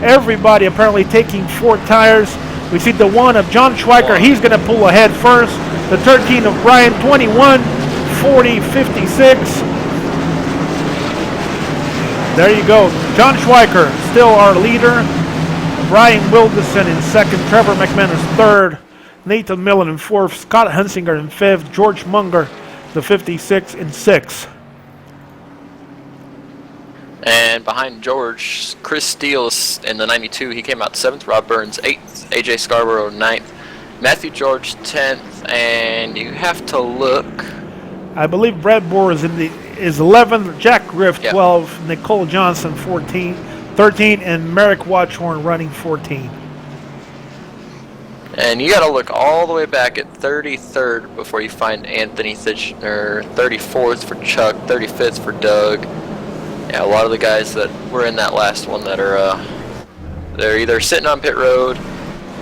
Everybody apparently taking 4 tires. We see the 1 of John Schweiker. He's going to pull ahead first. The 13 of Brian, 21, 40, 56. There you go. John Schweiker, still our leader. Brian Wilderson in second. Trevor McManus third. Nathan Millen in fourth. Scott Hunsinger in fifth. George Munger, the 56, in sixth. And behind George, Chris Steele in the 92. He came out 7th. Rob Burns 8th. AJ Scarborough 9th. Matthew George 10th. And you have to look. I believe Brad Bohr is 11th. Jack Griff 12. Nicole Johnson 13, and Merrick Watchhorn running 14. And you got to look all the way back at 33rd before you find Anthony Thitchner, 34th for Chuck, 35th for Doug. Yeah, a lot of the guys that were in that last one that are they're either sitting on pit road,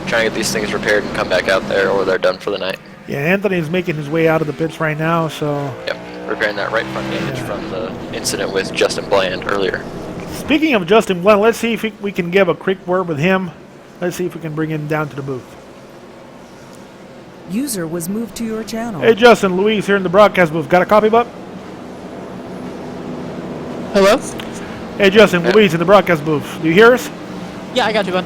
trying to get these things repaired and come back out there, or they're done for the night. Yeah, Anthony is making his way out of the pits right now, so... Yep, repairing that right front damage from the incident with Justin Bland earlier. Speaking of Justin Bland, let's see if we can give a quick word with him. Let's see if we can bring him down to the booth. User was moved to your channel. Hey, Justin, Louise here in the broadcast booth. Got a copy, bub? Hello? Hey, Justin, Louise in the broadcast booth. Do you hear us? Yeah, I got you, bud.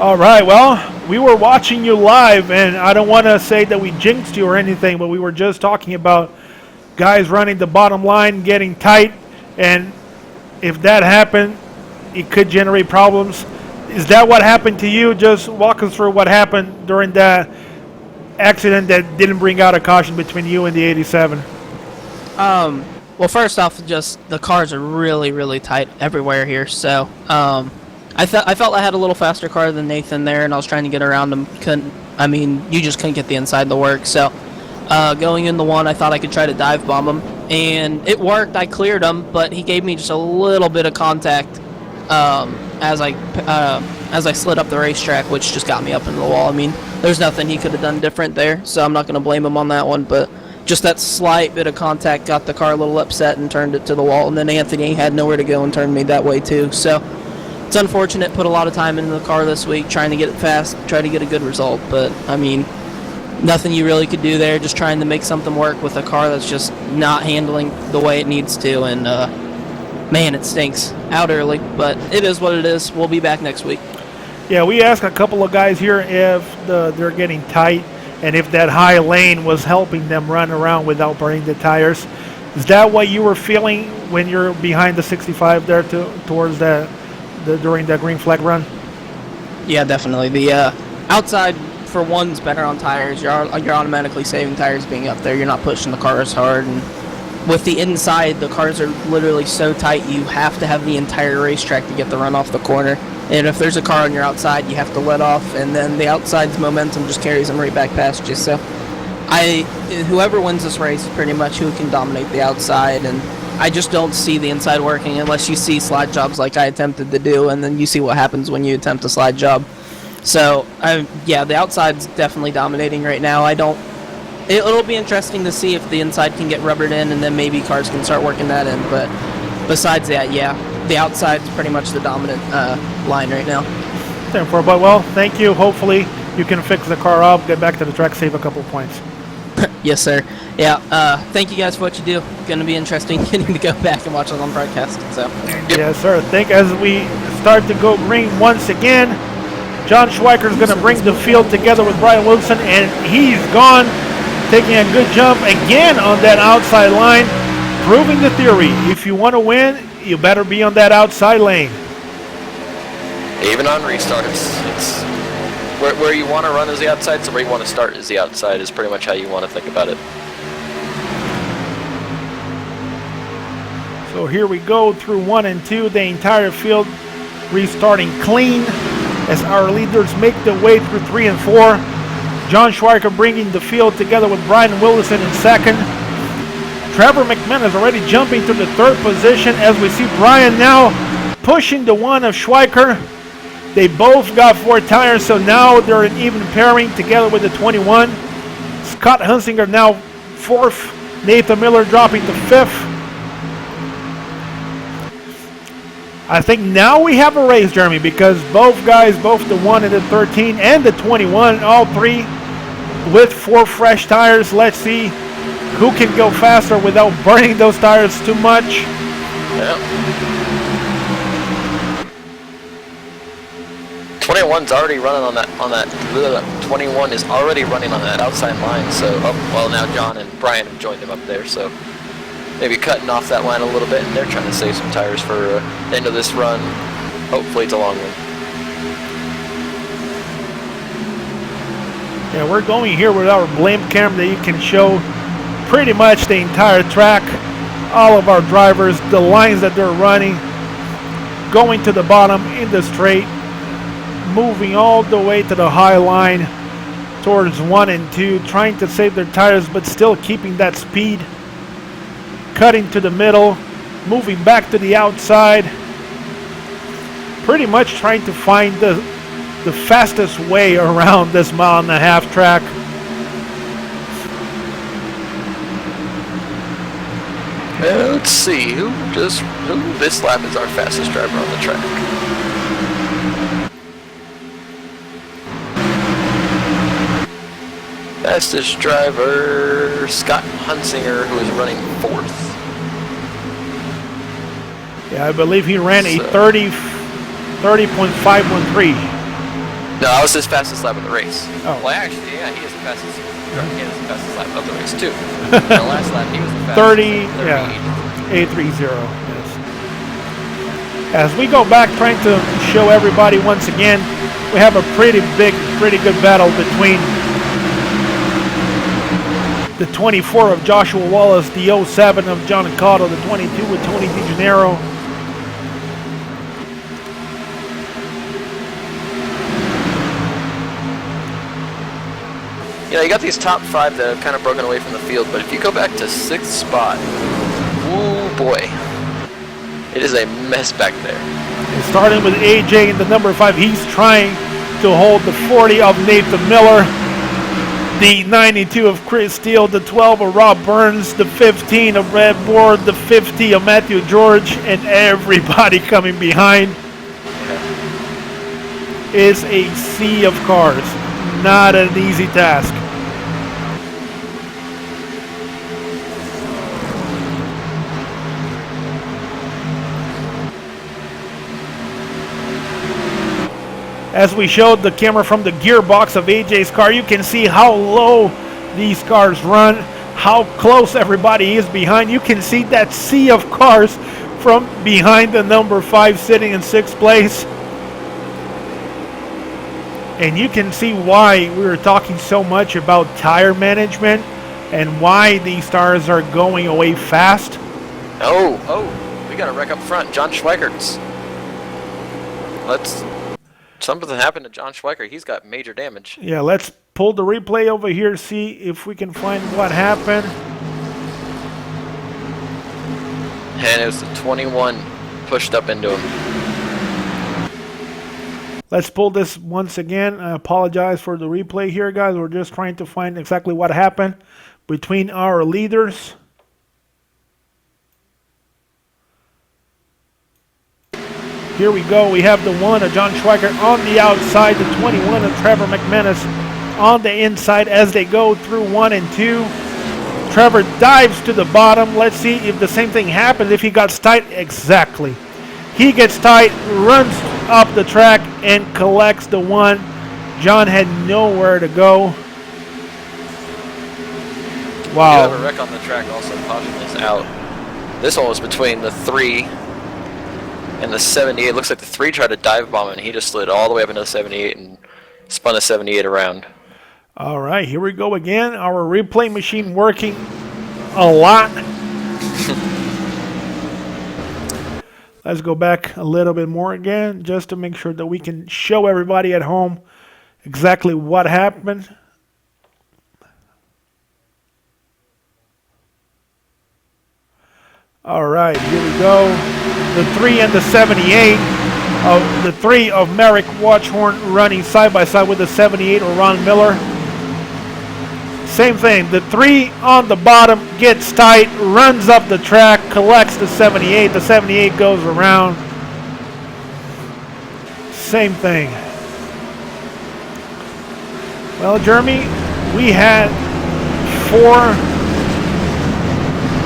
All right, well, we were watching you live, and I don't want to say that we jinxed you or anything, but we were just talking about guys running the bottom line, getting tight, and if that happened, it could generate problems. Is that what happened to you? Just walk us through what happened during that accident that didn't bring out a caution between you and the 87. Well, first off, just the cars are really, really tight everywhere here. So, I felt I had a little faster car than Nathan there, and I was trying to get around him. You just couldn't get the inside to work. So, going in the one, I thought I could try to dive bomb him, and it worked. I cleared him, but he gave me just a little bit of contact as I slid up the racetrack, which just got me up into the wall. I mean, there's nothing he could have done different there, so I'm not going to blame him on that one, but just that slight bit of contact got the car a little upset and turned it to the wall, and then Anthony had nowhere to go and turned me that way too. So it's unfortunate. Put a lot of time into the car this week trying to get it fast, try to get a good result, but I mean, nothing you really could do there, just trying to make something work with a car that's just not handling the way it needs to, and man, it stinks. Out early, but it is what it is. We'll be back next week. Yeah, we asked a couple of guys here if they're getting tight and if that high lane was helping them run around without burning the tires. Is that what you were feeling when you're behind the 65 there towards during the green flag run? Yeah, definitely. The outside, for one's better on tires. You're automatically saving tires being up there. You're not pushing the car as hard, and with the inside, the cars are literally so tight, you have to have the entire racetrack to get the run off the corner. And if there's a car on your outside, you have to let off, and then the outside's momentum just carries them right back past you. So whoever wins this race is pretty much who can dominate the outside, and I just don't see the inside working unless you see slide jobs like I attempted to do, and then you see what happens when you attempt a slide job. So, yeah, the outside's definitely dominating right now. It'll be interesting to see if the inside can get rubbered in, and then maybe cars can start working that in. But besides that, yeah, the outside's pretty much the dominant line right now. 10-4, but well, thank you. Hopefully you can fix the car up, get back to the track, save a couple of points. Yes, sir. Yeah, thank you guys for what you do. Going to be interesting getting to go back and watch it on broadcast. So. Yes, sir. Think as we start to go green once again, John Schweiker is going to bring the field together with Brian Wilson, and he's gone, taking a good jump again on that outside line, proving the theory. If you want to win, you better be on that outside lane. Even on restarts, it's where you want to run is the outside, so where you want to start is the outside is pretty much how you want to think about it. So here we go through 1 and 2, the entire field restarting clean as our leaders make their way through 3 and 4. John Schweiker bringing the field together with Brian Willison in second. Trevor McManus already jumping to the third position as we see Brian now pushing the 1 of Schweiker. They both got 4 tires, so now they're an even pairing together with the 21. Scott Hunsinger now 4th. Nathan Miller dropping to 5th. I think now we have a race, Jeremy, because both guys, both the 1 and the 13 and the 21, all three with 4 fresh tires. Let's see who can go faster without burning those tires too much. Yeah. 21's already running on that. 21 is already running on that outside line. So, well, now John and Brian have joined him up there. So maybe cutting off that line a little bit, and they're trying to save some tires for the end of this run. Hopefully, it's a long one. Yeah, we're going here with our blimp cam that you can show pretty much the entire track, all of our drivers, the lines that they're running, going to the bottom in the straight, moving all the way to the high line towards 1 and 2, trying to save their tires but still keeping that speed, cutting to the middle, moving back to the outside, pretty much trying to find the fastest way around this 1.5-mile track. Let's see who this lap is our fastest driver on the track. Fastest driver, Scott Hunsinger, who is running 4th. Yeah, I believe he ran a 30.513. No, that was his fastest lap of the race. Oh. Well, actually, yeah, he is the fastest. He is the fastest lap of the race too. The last lap, he was the fastest. 30, yeah, 830. Yes. As we go back, trying to show everybody once again, we have a pretty good battle between the 24 of Joshua Wallace, the 07 of John Cotto, the 22 with Tony DeGennaro. You got these top 5 that have kind of broken away from the field, but if you go back to 6th spot, ooh boy, it is a mess back there. And starting with AJ in the number 5, he's trying to hold the 40 of Nathan Miller, the 92 of Chris Steele, the 12 of Rob Burns, the 15 of Red Ward, the 50 of Matthew George, and everybody coming behind. Is a sea of cars. Not an easy task. As we showed the camera from the gearbox of AJ's car, you can see how low these cars run, how close everybody is behind. You can see that sea of cars from behind the number 5 sitting in 6th place. And you can see why we were talking so much about tire management and why these tires are going away fast. Oh, we got a wreck up front. John Schweikert's. Something happened to John Schweiker. He's got major damage. Yeah, let's pull the replay over here, see if we can find what happened. And it was the 21 pushed up into him. Let's pull this once again. I apologize for the replay here, guys. We're just trying to find exactly what happened between our leaders. Here we go. We have the 1 of John Schweiker on the outside, the 21 of Trevor McManus on the inside as they go through 1 and 2. Trevor dives to the bottom. Let's see if the same thing happens if he gets tight. Exactly. He gets tight, runs up the track, and collects the 1. John had nowhere to go. Wow. You have a wreck on the track also. Caution is out. This one was between the 3 and the 78. It looks like the 3 tried to dive bomb and he just slid all the way up into the 78 and spun the 78 around. All right, here we go again. Our replay machine working a lot. Let's go back a little bit more again just to make sure that we can show everybody at home exactly what happened. All right, here we go. The 3 and the 78 of the 3 of Merrick Watchhorn running side by side with the 78 of Ron Miller. Same thing. The 3 on the bottom gets tight, runs up the track, collects the 78. The 78 goes around. same thing. Well, Jeremy, we had 4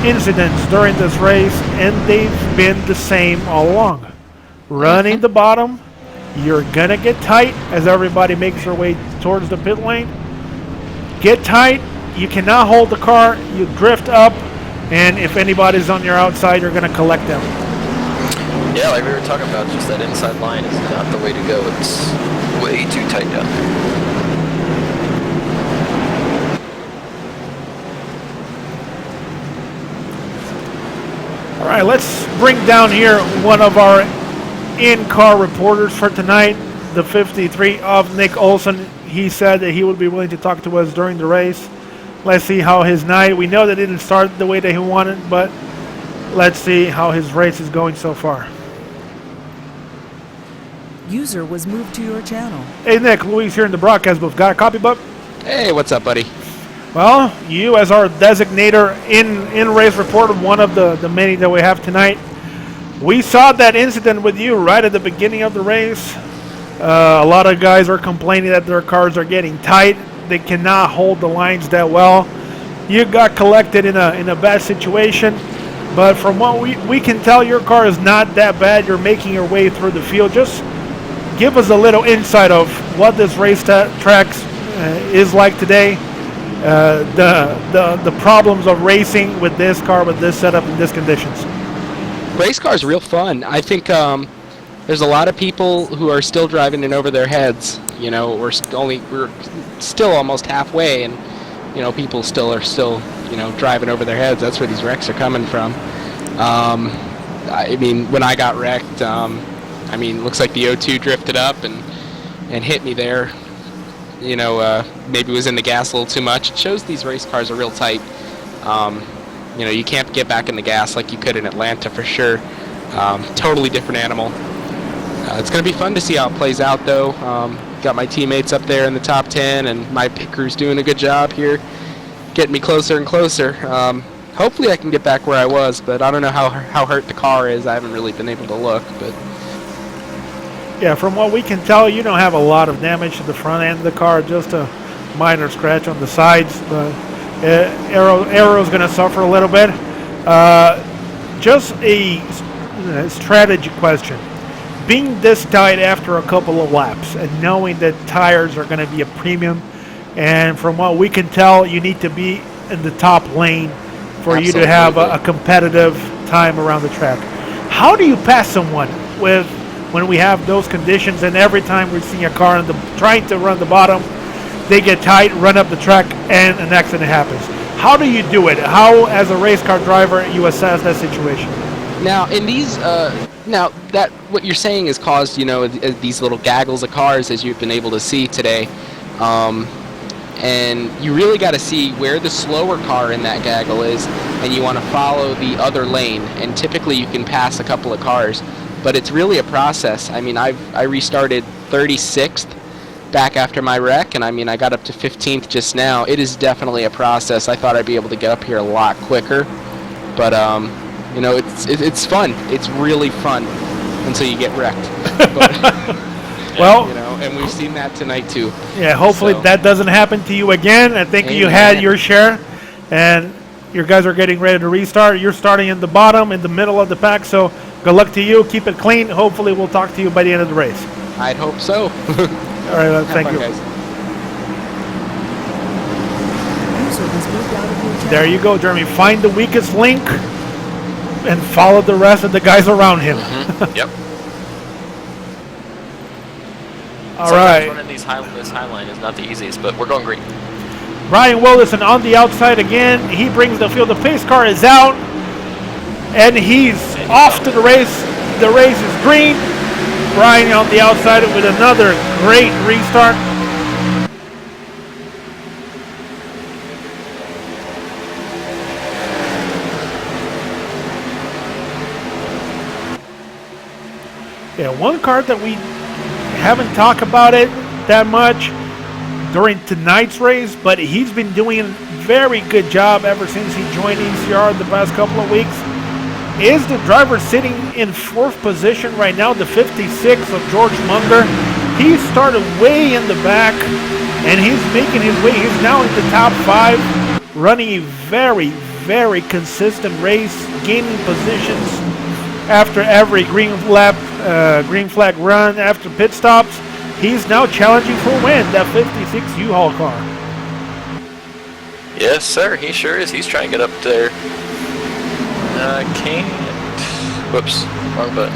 incidents during this race, and they've been the same all along. Running the bottom, you're gonna get tight as everybody makes their way towards the pit lane. Get tight, you cannot hold the car, you drift up, and if anybody's on your outside, you're gonna collect them. Yeah, like we were talking about, just that inside line is not the way to go. It's way too tight down there. All right, let's bring down here one of our in-car reporters for tonight, the 53 of Nick Olson. He said that he would be willing to talk to us during the race. Let's see how his night, we know that it didn't start the way that he wanted, but let's see how his race is going so far. User was moved to your channel. Hey Nick, Luis here in the broadcast booth. Got a copy, bub? Hey, what's up, buddy? Well, you as our designator in-race reporter, one of the many that we have tonight. We saw that incident with you right at the beginning of the race. A lot of guys are complaining that their cars are getting tight. They cannot hold the lines that well. You got collected in a bad situation, but from what we can tell, your car is not that bad. You're making your way through the field. Just give us a little insight of what this racetrack is like today. The problems of racing with this car, with this setup, in these conditions. Race cars are real fun. I think there's a lot of people who are still driving in over their heads. You know, we're still almost halfway, and you know, people are driving over their heads. That's where these wrecks are coming from. I mean, when I got wrecked, looks like the O2 drifted up and hit me there. You know, maybe was in the gas a little too much. It shows these race cars are real tight. You know, you can't get back in the gas like you could in Atlanta for sure. Totally different animal. It's going to be fun to see how it plays out, though. Got my teammates up there in the top 10, and my pit crew's doing a good job here, getting me closer and closer. Hopefully I can get back where I was, but I don't know how hurt the car is. I haven't really been able to look, but... Yeah, from what we can tell, you don't have a lot of damage to the front end of the car, just a minor scratch on the sides. The aero's going to suffer a little bit. Just a strategy question. Being this tight after a couple of laps and knowing that tires are going to be a premium, and from what we can tell, you need to be in the top lane for you to have a competitive time around the track. How do you pass someone when we have those conditions, and every time we're seeing a car trying to run the bottom, they get tight, run up the track, and an accident happens? How do you do it? How, as a race car driver, you assess that situation? Now, in these, what you're saying has caused, you know, these little gaggles of cars, as you've been able to see today, and you really got to see where the slower car in that gaggle is, and you want to follow the other lane, and typically you can pass a couple of cars. But it's really a process. I mean, I restarted 36th back after my wreck, and I mean, I got up to 15th just now. It is definitely a process. I thought I'd be able to get up here a lot quicker, but you know, it's fun. It's really fun until you get wrecked. Well, you know, and we've seen that tonight too. Yeah, hopefully that doesn't happen to you again. I think you had your share, and your guys are getting ready to restart. You're starting in the bottom, in the middle of the pack, so good luck to you. Keep it clean. Hopefully we'll talk to you by the end of the race. I'd hope so. All right, thank you. Guys. User was moved out of your channel. There you go, Jeremy. Find the weakest link and follow the rest of the guys around him. Yep. All Sometimes right. running this high line is not the easiest, but we're going green. Brian Willison on the outside again. He brings the field. The pace car is out, and he's off to the race. The race is green. Brian on the outside with another great restart. Yeah, one car that we haven't talked about it that much during tonight's race, but he's been doing a very good job ever since he joined ECR the past couple of weeks. is the driver sitting in 4th position right now, the 56 of George Munger. He started way in the back, and he's making his way. He's now in the top 5, running a very, very consistent race, gaining positions after every green flag run, after pit stops. He's now challenging for a win, that 56 U-Haul car. Yes, sir. He sure is. He's trying to get up there. Can't. Whoops. Wrong button.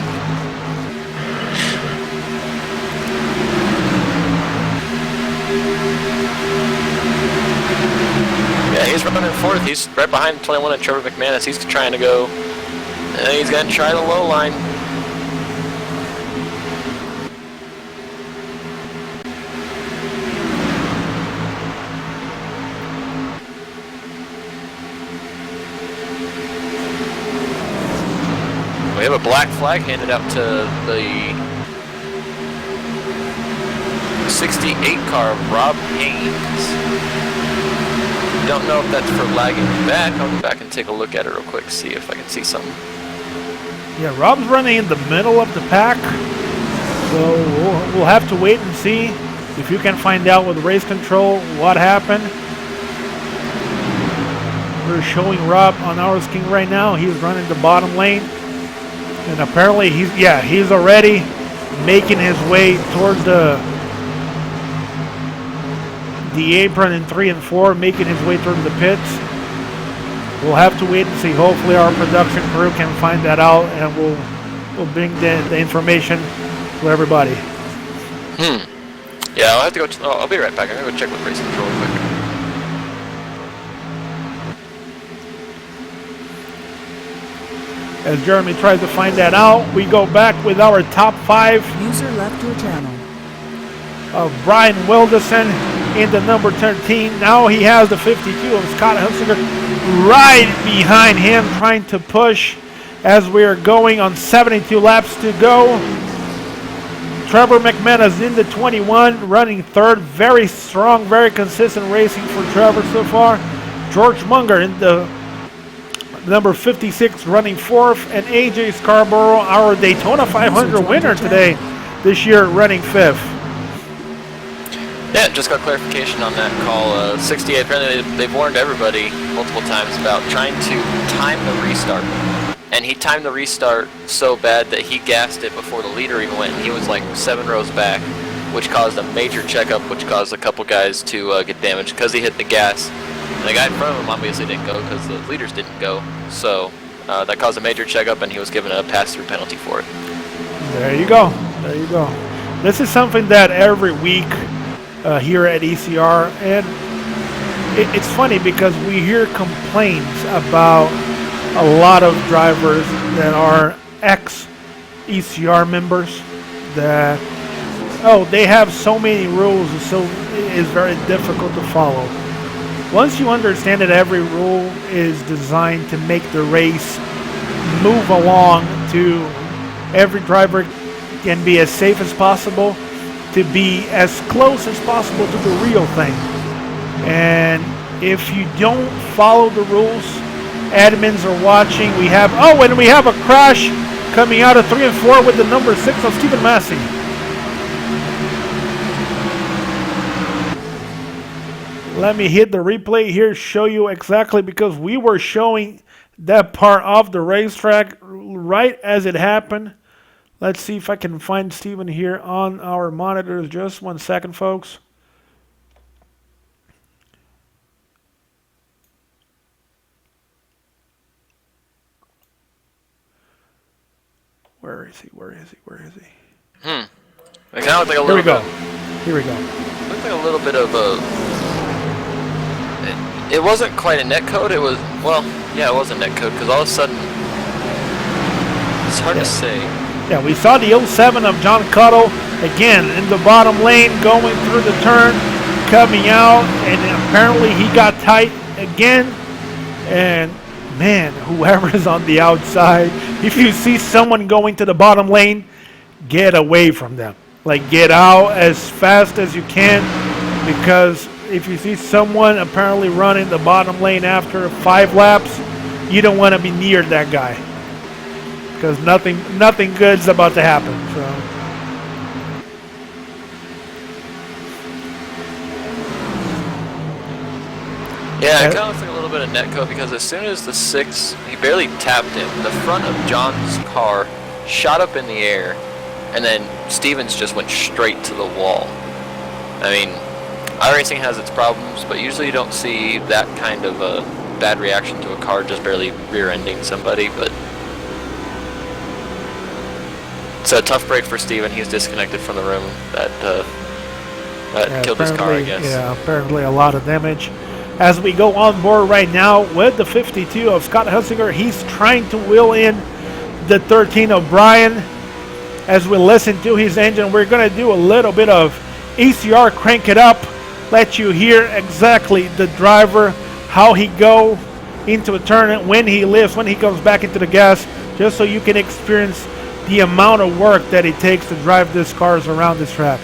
Yeah, he's running 4th. He's right behind 21 and Trevor McManus. He's trying to go. And he's going to try the low line. We have a black flag handed out to the 68 car of Rob Haynes. Don't know if that's for lagging back. I'll go back and take a look at it real quick, see if I can see something. Yeah, Rob's running in the middle of the pack, so we'll have to wait and see if you can find out with race control what happened. We're showing Rob on our screen right now. He's running the bottom lane. And apparently he's already making his way towards the apron in 3 and 4, making his way towards the pits. We'll have to wait and see. Hopefully our production crew can find that out, and we'll bring the information to everybody. Yeah, I'll have to go. I'll be right back. I'm gonna go check with race control real quick. As Jeremy tries to find that out, we go back with our top 5. User left your channel. Of Brian Wilderson in the number 13. Now he has the 52 of Scott Hunsinger right behind him, trying to push as we are going on 72 laps to go. Trevor McManus in the 21, running 3rd. Very strong, very consistent racing for Trevor so far. George Munger in the number 56, running 4th, and AJ Scarborough, our Daytona 500 winner today, this year, running 5th. Yeah, just got clarification on that call. 68, apparently they've warned everybody multiple times about trying to time the restart. And he timed the restart so bad that he gassed it before the leader even went, and he was like 7 rows back, which caused a major checkup, which caused a couple guys to get damaged because he hit the gas. And the guy in front of him obviously didn't go because the leaders didn't go. So that caused a major checkup, and he was given a pass-through penalty for it. There you go. There you go. This is something that every week here at ECR, and it's funny because we hear complaints about a lot of drivers that are ex-ECR members that, they have so many rules, so it's very difficult to follow. Once you understand that every rule is designed to make the race move along, to every driver can be as safe as possible, to be as close as possible to the real thing. And if you don't follow the rules, admins are watching. We have a crash coming out of 3 and 4 with the number 6 of Stephen Massey. Let me hit the replay here, show you exactly, because we were showing that part of the racetrack right as it happened. Let's see if I can find Steven here on our monitors. Just 1 second, folks. Where is he? Where is he? Where is he? It kind of looked like a Here little we go. bit. Here we go. Looked like a little bit of a. It wasn't quite a netcode. It was, it was a netcode because all of a sudden, it's hard to say. Yeah, we saw the 07 of John Cuttle again in the bottom lane, going through the turn, coming out, and apparently he got tight again. And man, whoever is on the outside, if you see someone going to the bottom lane, get away from them. Like, get out as fast as you can, because if you see someone apparently running the bottom lane after 5 laps, you don't want to be near that guy. because nothing good's about to happen. So. Yeah, it kind of looks like a little bit of netcode because as soon as the 6, he barely tapped him, the front of John's car shot up in the air, and then Stevens just went straight to the wall. I mean, iRacing has its problems, but usually you don't see that kind of a bad reaction to a car just barely rear-ending somebody, but it's a tough break for Steven. He's disconnected from the room. That killed his car, I guess. Yeah, apparently a lot of damage. As we go on board right now with the 52 of Scott Hunsinger, he's trying to wheel in the 13 of Brian. As we listen to his engine, we're going to do a little bit of ECR crank it up, let you hear exactly the driver, how he go into a turn, when he lifts, when he comes back into the gas, just so you can experience the amount of work that it takes to drive these cars around this track.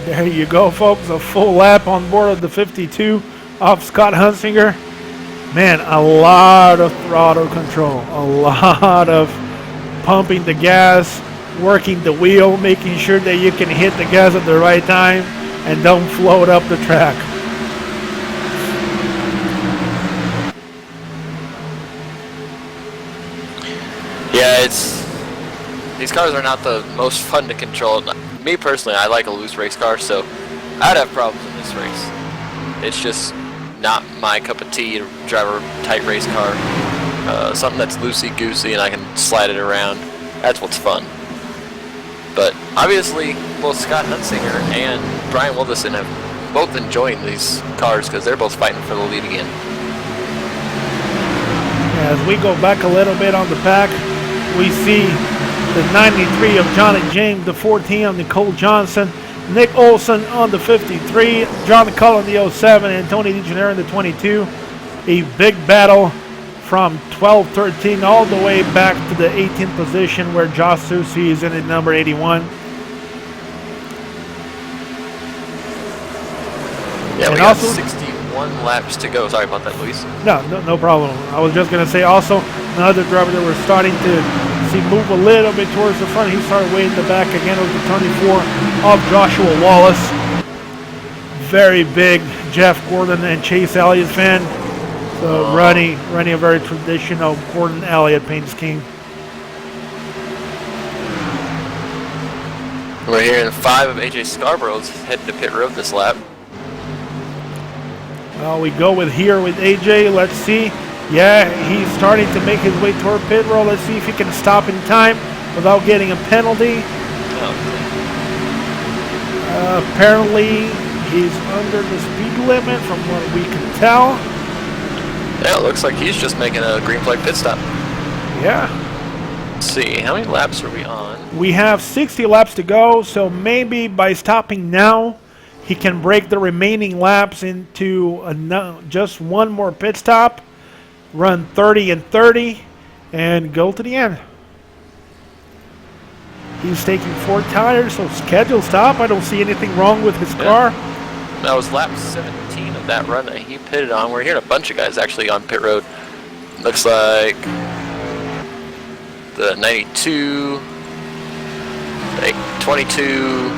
There you go, folks. A full lap on board of the 52 of Scott Hunsinger. Man, a lot of throttle control, a lot of pumping the gas, working the wheel, making sure that you can hit the gas at the right time and don't float up the track. Yeah, these cars are not the most fun to control. Me personally, I like a loose race car, so I'd have problems in this race. It's just not my cup of tea to drive a tight race car. Something that's loosey-goosey and I can slide it around. That's what's fun. But obviously, both Scott Hunsinger and Brian Wilderson have both enjoying these cars because they're both fighting for the lead again. As we go back a little bit on the pack, we see the 93 of John and James, the 14 of Nicole Johnson, Nick Olson on the 53, John Cullen the 07, and Tony DeGeneres in the 22. A big battle from 12-13 all the way back to the 18th position where Josh Susi is in at number 81. Yeah, and we got also 61 laps to go. Sorry about that, Luis. No problem. I was just going to say also another driver that we're starting to see move a little bit towards the front. He started way in the back again with the 24 of Joshua Wallace. Very big Jeff Gordon and Chase Elliott fan. So running a very traditional Gordon Elliott paint scheme. We're hearing 5 of AJ Scarborough's heading to pit road this lap. Well, we go with AJ. Let's see. Yeah, he's starting to make his way toward pit road. Let's see if he can stop in time without getting a penalty. Apparently, he's under the speed limit from what we can tell. Yeah, it looks like he's just making a green flag pit stop. Yeah. Let's see, how many laps are we on? We have 60 laps to go, so maybe by stopping now, he can break the remaining laps into just one more pit stop. Run 30 and 30 and go to the end. He's taking 4 tires, so scheduled stop. I don't see anything wrong with his car. That was lap 17 of that run that he pitted on. We're hearing a bunch of guys actually on pit road. Looks like the 92, 22,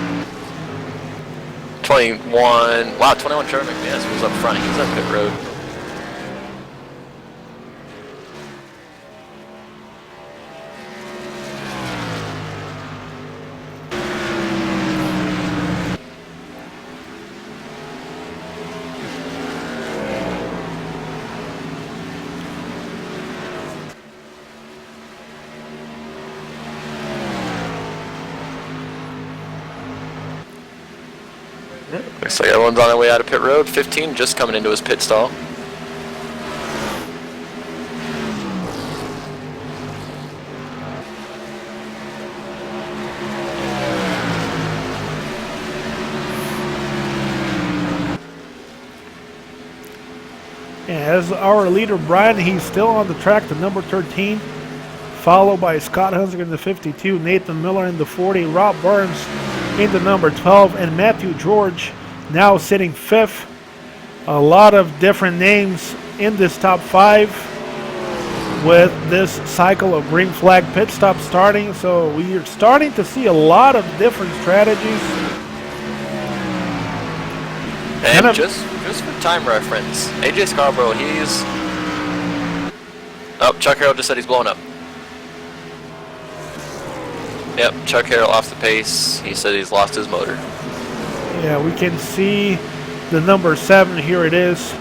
21. Wow, 21 Trevor McManus was up front. He's on pit road. Looks like everyone's on their way out of pit road. 15 just coming into his pit stall. as our leader, Brian, he's still on the track, the number 13, followed by Scott Hunziker in the 52, Nathan Miller in the 40, Rob Burns in the number 12, and Matthew George now sitting 5th. A lot of different names in this top 5 with this cycle of green flag pit stop starting. So we are starting to see a lot of different strategies. And just for time reference, AJ Scarborough, he's... Oh, Chuck Harrell just said he's blowing up. Yep, Chuck Harrell off the pace. He said he's lost his motor. Yeah, we can see the number 7. Here it is.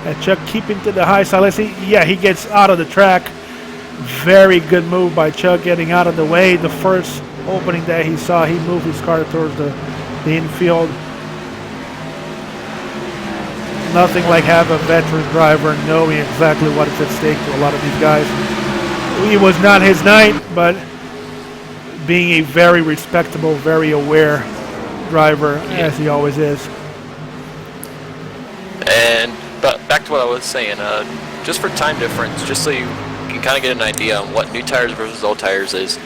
And Chuck keeping to the high side. Let's see. Yeah, he gets out of the track. Very good move by Chuck getting out of the way. The first opening that he saw, he moved his car towards the infield. Nothing like have a veteran driver knowing exactly what is at stake to a lot of these guys. It was not his night, but being a very respectable, very aware driver, as he always is. But back to what I was saying, just for time difference, just so you can kind of get an idea on what new tires versus old tires is.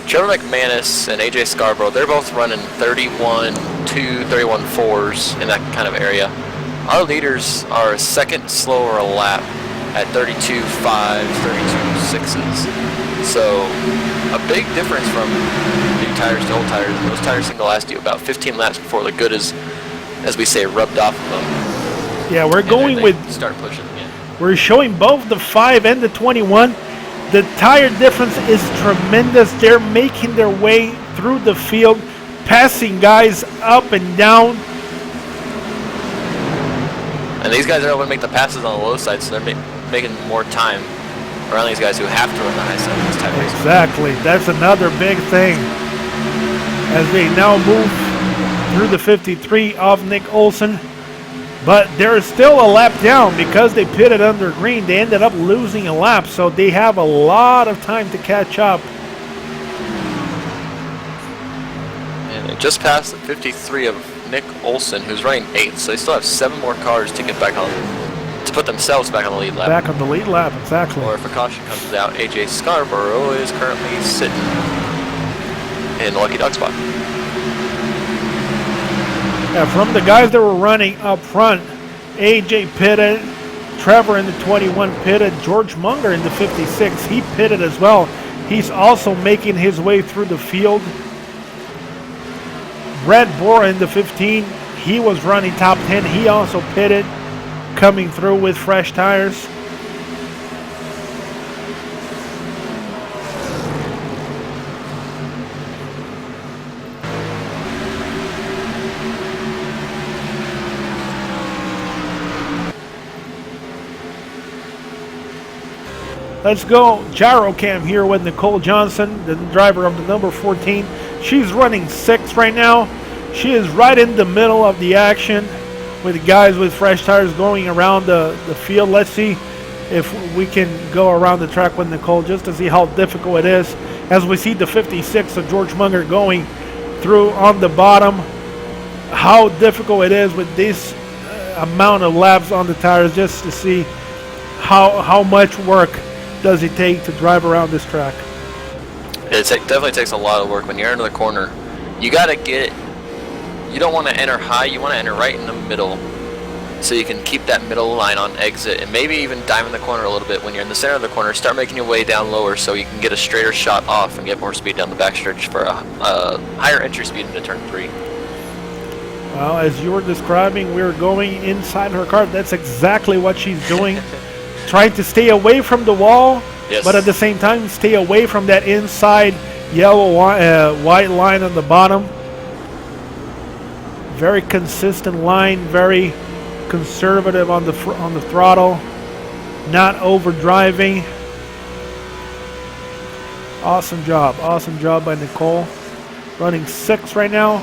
Trevor McManus and AJ Scarborough, they're both running 31.2, 31.4s in that kind of area. Our leaders are a second slower a lap at 32.5s, 32.6s. So a big difference from new tires to old tires. Those tires seem to last you about 15 laps before the good is, as we say, rubbed off of them. Yeah, we're going with... Start pushing again. We're showing both the 5 and the 21. The tire difference is tremendous. They're making their way through the field, passing guys up and down. And these guys are able to make the passes on the low side, so they're making more time around these guys who have to run the high side of this tire. Exactly. That's another big thing. As they now move through the 53 of Nick Olson. But they're still a lap down because they pitted under green. They ended up losing a lap, so they have a lot of time to catch up. And they just passed the 53 of Nick Olson, who's running 8th, so they still have 7 more cars to get back on, to put themselves back on the lead lap. Back on the lead lap, exactly. Or if a caution comes out, AJ Scarborough is currently sitting in the lucky dog spot. Yeah, from the guys that were running up front, AJ pitted, Trevor in the 21 pitted, George Munger in the 56, he pitted as well. He's also making his way through the field. Brad Bora in the 15, he was running top 10, he also pitted, coming through with fresh tires. Let's go gyro cam here with Nicole Johnson, the driver of the number 14. She's running 6th right now. She is right in the middle of the action with the guys with fresh tires going around the field. Let's see if we can go around the track with Nicole just to see how difficult it is. As we see the 56 of George Munger going through on the bottom, how difficult it is with this amount of laps on the tires, just to see how much work does it take to drive around this track. It definitely takes a lot of work. When you're into the corner, you got to get, you don't want to enter high, you want to enter right in the middle so you can keep that middle line on exit, and maybe even dive in the corner a little bit. When you're in the center of the corner, start making your way down lower so you can get a straighter shot off and get more speed down the backstretch for a higher entry speed into turn 3. Well, as you were describing, we're going inside her car. That's exactly what she's doing. Trying to stay away from the wall, yes, but at the same time stay away from that inside yellow white line on the bottom. Very consistent line, very conservative on the throttle, not overdriving. Awesome job by Nicole. Running 6th right now,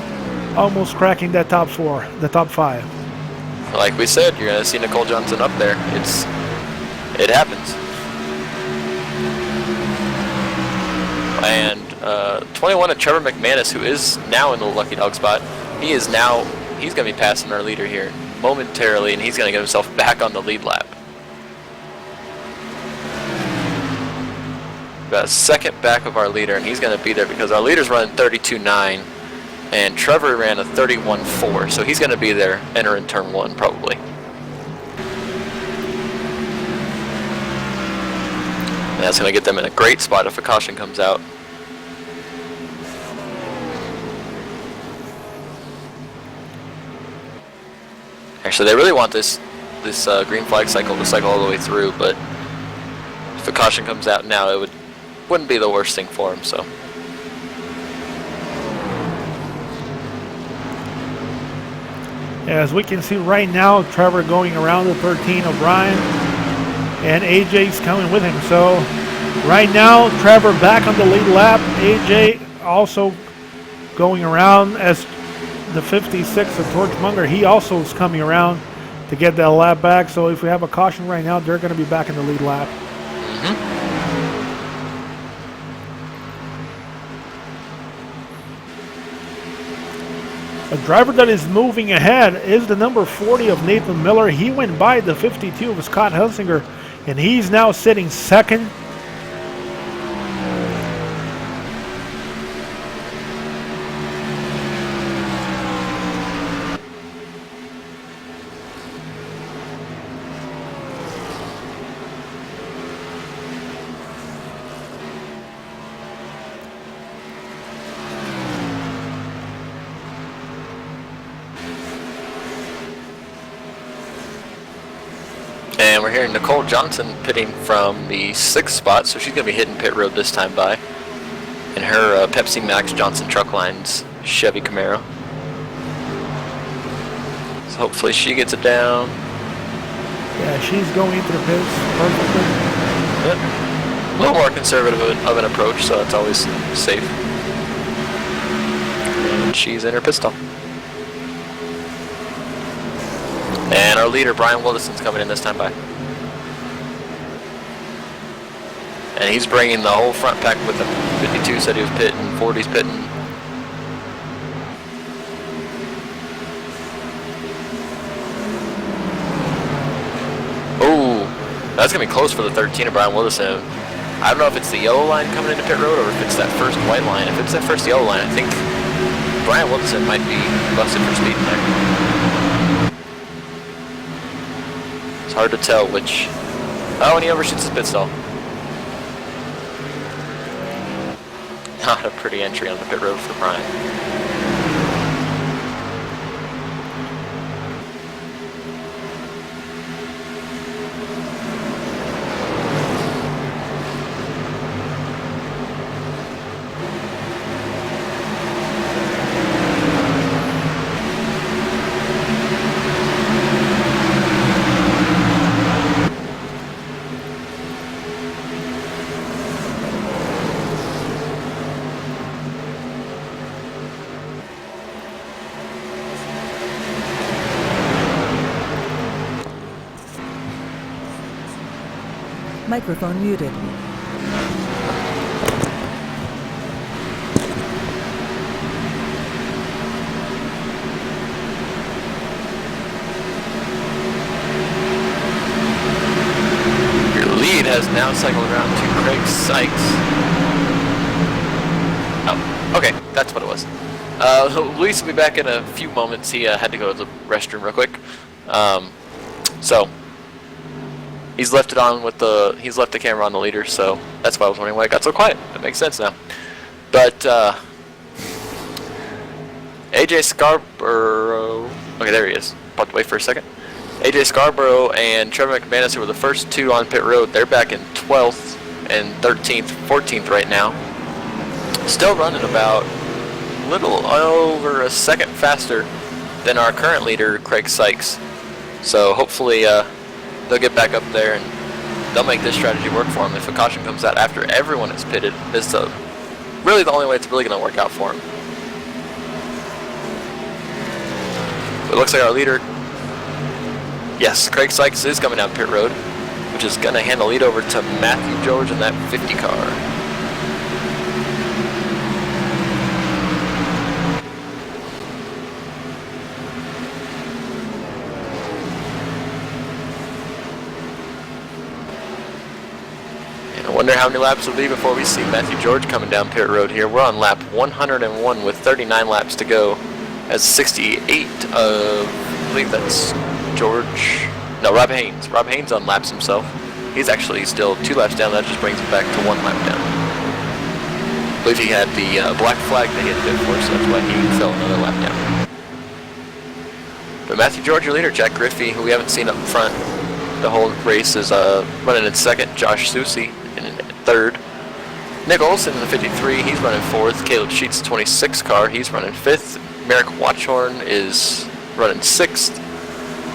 almost cracking that top 4, the top 5. Like we said, you're gonna see Nicole Johnson up there. It happens. And 21 of Trevor McManus, who is now in the lucky dog spot. he's going to be passing our leader here momentarily, and he's going to get himself back on the lead lap. About a second back of our leader, and he's going to be there because our leader's running 32.9, and Trevor ran a 31.4, so he's going to be there entering turn 1 probably. And that's going to get them in a great spot if a caution comes out. Actually, they really want this green flag cycle to cycle all the way through, but if a caution comes out now, it wouldn't be the worst thing for them. So, as we can see right now, Trevor going around the 13 of Brian, and AJ's coming with him. So, right now, Trevor back on the lead lap. AJ also going around as the 56 of Torchmonger. He also is coming around to get that lap back. So if we have a caution right now, they're going to be back in the lead lap. A driver that is moving ahead is the number 40 of Nathan Miller. He went by the 52 of Scott Helsinger, and he's now sitting second. and we're hearing Nicole Johnson pitting from the 6th spot, so she's going to be hitting pit road this time by. In her Pepsi Max Johnson Truck Lines Chevy Camaro. So hopefully she gets it down. Yeah, she's going into the pits perfectly. Yep. A little more conservative of an approach, so that's always safe. And she's in her pit stop. And our leader, Brian Wilderson's coming in this time by. And he's bringing the whole front pack with him. 52 said he was pitting, 40's pitting. Oh, that's going to be close for the 13 of Brian Wilderson. I don't know if it's the yellow line coming into pit road or if it's that first white line. If it's that first yellow line, I think Brian Wilderson might be busted for speed in there. It's hard to tell which. Oh, and he overshoots his pit stall. Not a pretty entry on the pit road for Brian. Microphone muted. Your lead has now cycled around to Craig Sykes. Oh, okay, that's what it was. Luis will be back in a few moments. He had to go to the restroom real quick. So he's left it on with he's left the camera on the leader, so that's why I was wondering why it got so quiet. That makes sense now. But AJ Scarborough, okay, there he is. Popped away for a second. AJ Scarborough and Trevor McManus, who were the first two on pit road, they're back in 12th and 13th, 14th right now. Still running about a little over a second faster than our current leader, Craig Sykes. So hopefully they'll get back up there and they'll make this strategy work for them. If a caution comes out after everyone is pitted, it's really the only way it's really going to work out for them. It looks like our leader, yes, Craig Sykes is coming down pit road, which is going to hand the lead over to Matthew George in that 50 car. Wonder how many laps will be before we see Matthew George coming down pit road here. We're on lap 101 with 39 laps to go. As 68 of, I believe that's George, no, Rob Haynes. Rob Haynes unlaps himself. He's actually still 2 laps down. That just brings him back to 1 lap down. I believe he had the black flag that he had bid for, so that's why he fell another lap down. But Matthew George, your leader. Jack Griffey, who we haven't seen up front the whole race, is running in second. Josh Susi in third. Nick Olson in the 53, he's running fourth. Caleb Sheets' 26 car, he's running fifth. Merrick Watchhorn is running sixth.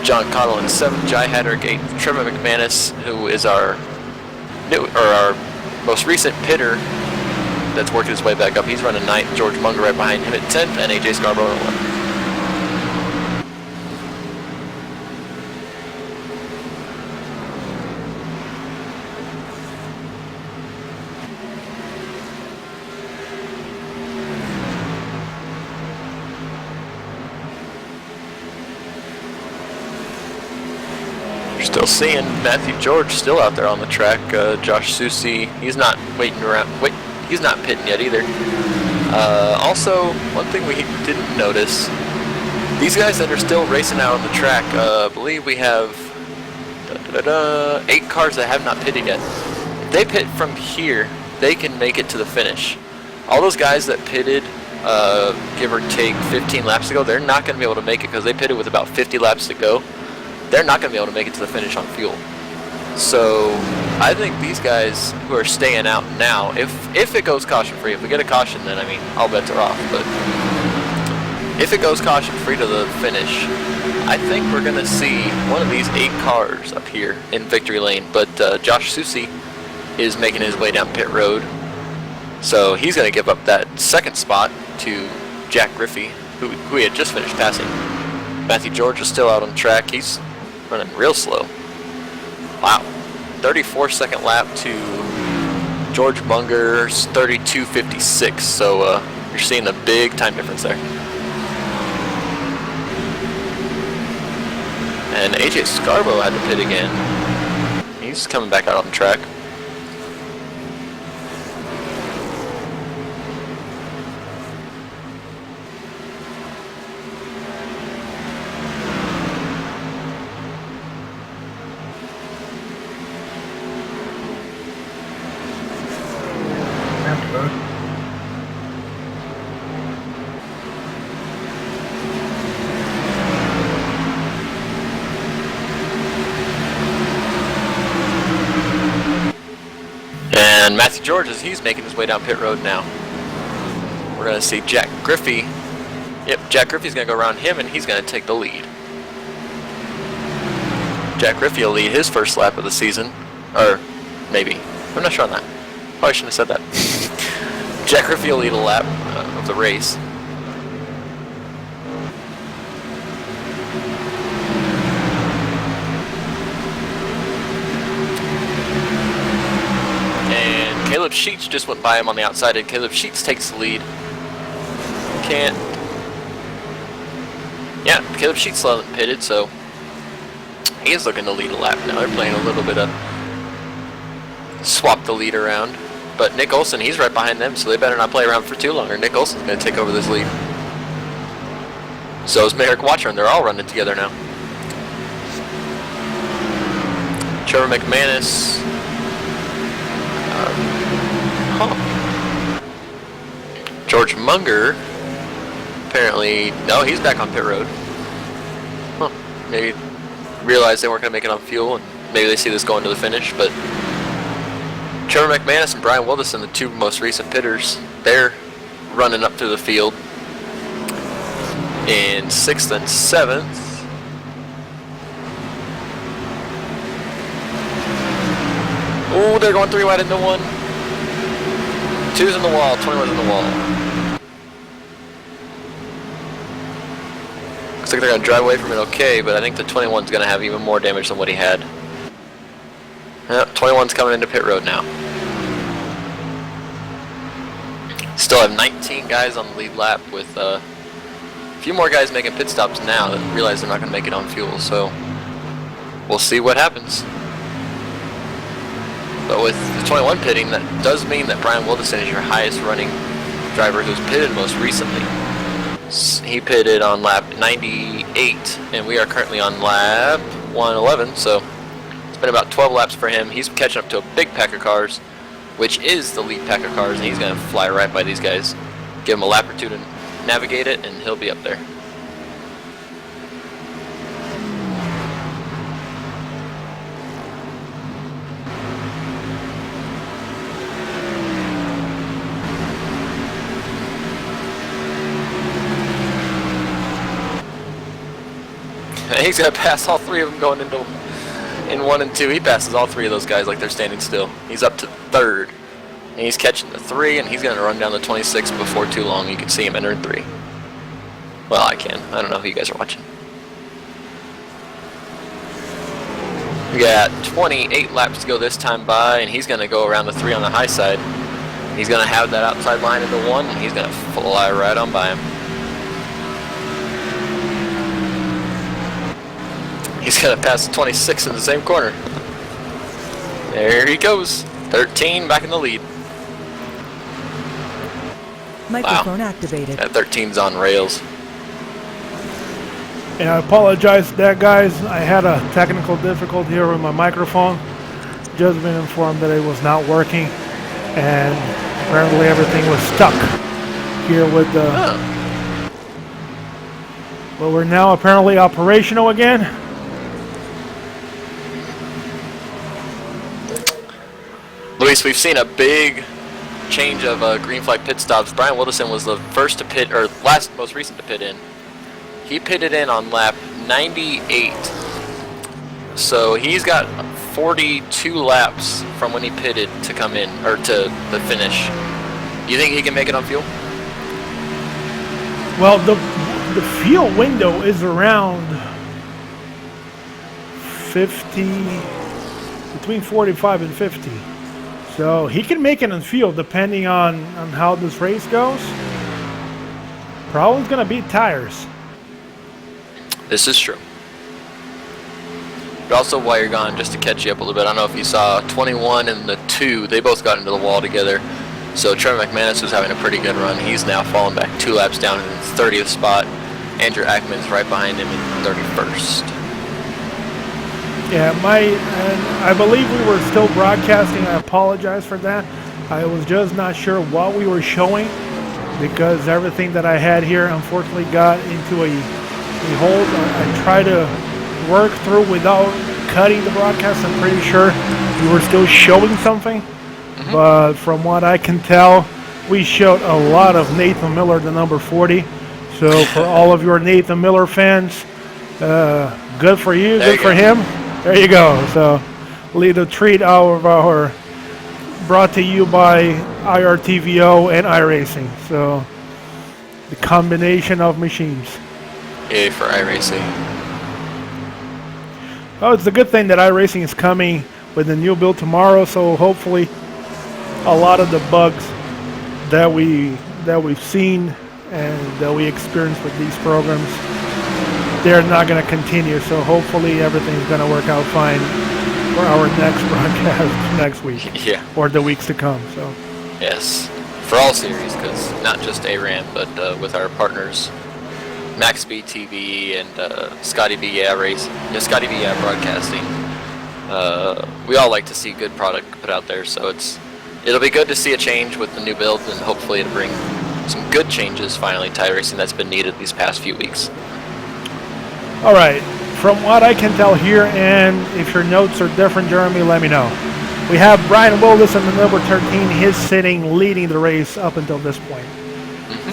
John Cottle in seventh. Jai Haddock eighth. Trevor McManus, who is our most recent pitter that's worked his way back up, he's running ninth. George Munger right behind him at 10th, and AJ Scarborough at 11th. Still seeing Matthew George still out there on the track. Josh Susi, he's not waiting around. He's not pitting yet either. Also, one thing we didn't notice: these guys that are still racing out on the track. I believe we have 8 cars that have not pitted yet. If they pit from here, they can make it to the finish. All those guys that pitted, give or take 15 laps ago, they're not going to be able to make it because they pitted with about 50 laps to go. They're not going to be able to make it to the finish on fuel. So I think these guys who are staying out now, if it goes caution free, if we get a caution, then I mean all bets are off. But if it goes caution free to the finish, I think we're going to see one of these 8 cars up here in victory lane. But Josh Susi is making his way down pit road, so he's going to give up that second spot to Jack Griffey, who he had just finished passing. Matthew George is still out on track. He's running real slow. Wow. 34-second lap to George Munger's 32.56. So you're seeing a big time difference there. And AJ Scarborough had to pit again. He's coming back out on the track. And Matthew George, as he's making his way down pit road now. We're going to see Jack Griffey. Yep, Jack Griffey's going to go around him, and he's going to take the lead. Jack Griffey will lead his first lap of the season. Or, maybe. I'm not sure on that. Probably shouldn't have said that. Jack Griffey will lead a lap of the race. Caleb Sheets just went by him on the outside, and Caleb Sheets takes the lead. Yeah, Caleb Sheets still hasn't pitted, so he is looking to lead a lap now. They're playing a little bit of swap the lead around. But Nick Olson, he's right behind them, so they better not play around for too long, or Nick Olson's going to take over this lead. So is Merrick Watcher, and they're all running together now. Trevor McManus. George Munger, apparently, no, he's back on pit road. Huh. Maybe realized they weren't going to make it on fuel, and maybe they see this going to the finish, but Trevor McManus and Brian Wilderson, the 2 most recent pitters, they're running up to the field in 6th and 7th. Oh, they're going 3 wide into 1. 2's in the wall, 21's in the wall. Looks like they're going to drive away from it okay, but I think the 21's going to have even more damage than what he had. Yep, 21's coming into pit road now. Still have 19 guys on the lead lap with a few more guys making pit stops now that realize they're not going to make it on fuel, so we'll see what happens. But with the 21 pitting, that does mean that Brian Wilderson is your highest running driver who's pitted most recently. He pitted on lap 98, and we are currently on lap 111, so it's been about 12 laps for him. He's catching up to a big pack of cars, which is the lead pack of cars, and he's going to fly right by these guys. Give him a lap or two to navigate it, and he'll be up there. He's going to pass all three of them going into in 1 and 2. He passes all three of those guys like they're standing still. He's up to third, and he's catching the 3, and he's going to run down the 26 before too long. You can see him entering 3. Well, I can. I don't know if you guys are watching. We got 28 laps to go this time by, and he's going to go around the 3 on the high side. He's going to have that outside line into 1, and he's going to fly right on by him. He's going to pass the 26 in the same corner. There he goes. 13 back in the lead. Microphone activated. That 13's on rails. And I apologize for that, guys. I had a technical difficulty here with my microphone. Just been informed that it was not working, and apparently everything was stuck here with the... Well, we're now apparently operational again. Luis, we've seen a big change of green flag pit stops. Brian Wilderson was the first to pit, or most recent to pit in. He pitted in on lap 98. So he's got 42 laps from when he pitted to come in, or to the finish. You think he can make it on fuel? Well, the fuel window is around 50, between 45 and 50. So he can make it on fuel depending on how this race goes. Problem's going to be tires. This is true. But also, while you're gone, just to catch you up a little bit, I don't know if you saw 21 and the 2, they both got into the wall together. So Trevor McManus was having a pretty good run. He's now fallen back 2 laps down in his 30th spot. Andrew Ackman's right behind him in 31st. Yeah, I believe we were still broadcasting. I apologize for that. I was just not sure what we were showing because everything that I had here unfortunately got into a hold. I tried to work through without cutting the broadcast. I'm pretty sure we were still showing something. But from what I can tell, we showed a lot of Nathan Miller, the number 40. So for all of your Nathan Miller fans, good for you, good for him. There you go. So, little treat out of our, brought to you by IRTVO and iRacing. So, the combination of machines. Yay for iRacing. Oh, it's a good thing that iRacing is coming with the new build tomorrow. So hopefully, a lot of the bugs that we've seen and that we experienced with these programs, they're not going to continue, so hopefully everything's going to work out fine for our next broadcast next week. Yeah. Or the weeks to come. So. Yes, for all series, because not just ARAM, but with our partners, Max Speed TV and Scotty B Yeah Scotty B Yeah Broadcasting. We all like to see good product put out there, so it'll be good to see a change with the new build, and hopefully it'll bring some good changes finally to iRacing that's been needed these past few weeks. All right, from what I can tell here, and if your notes are different, Jeremy, let me know. We have Brian Wilderson, the number 13, his sitting, leading the race up until this point.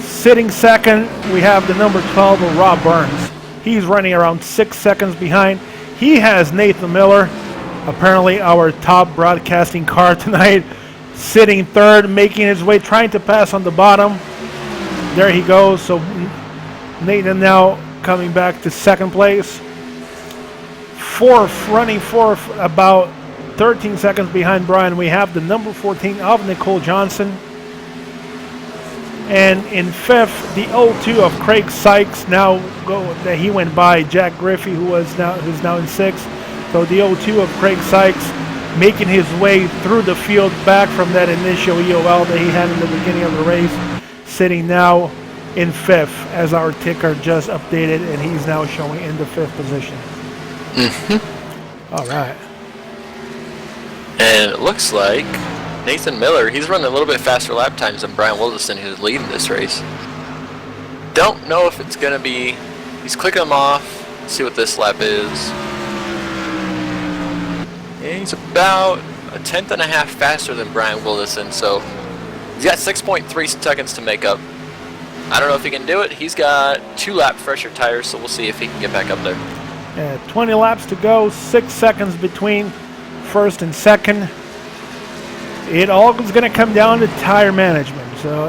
Sitting second, we have the number 12, Rob Burns. He's running around 6 seconds behind. He has Nathan Miller, apparently our top broadcasting car tonight, sitting third, making his way, trying to pass on the bottom. There he goes. So Nathan now coming back to second place. Running fourth, about 13 seconds behind Brian. We have the number 14 of Nicole Johnson. And in fifth, the 02 of Craig Sykes. He went by Jack Griffey, who's now in sixth. So the 02 of Craig Sykes making his way through the field back from that initial EOL that he had in the beginning of the race, sitting now in 5th as our ticker just updated, and he's now showing in the 5th position. All right. And it looks like Nathan Miller, he's running a little bit faster lap times than Brian Wilderson, who's leading this race. Don't know if it's going to be, he's clicking them off. Let's see what this lap is. Yeah, he's about a 1/10 and a half faster than Brian Wilderson, so he's got 6.3 seconds to make up. I don't know if he can do it. He's got 2 lap fresher tires, so we'll see if he can get back up there. Yeah, 20 laps to go, 6 seconds between first and second. It all is going to come down to tire management. So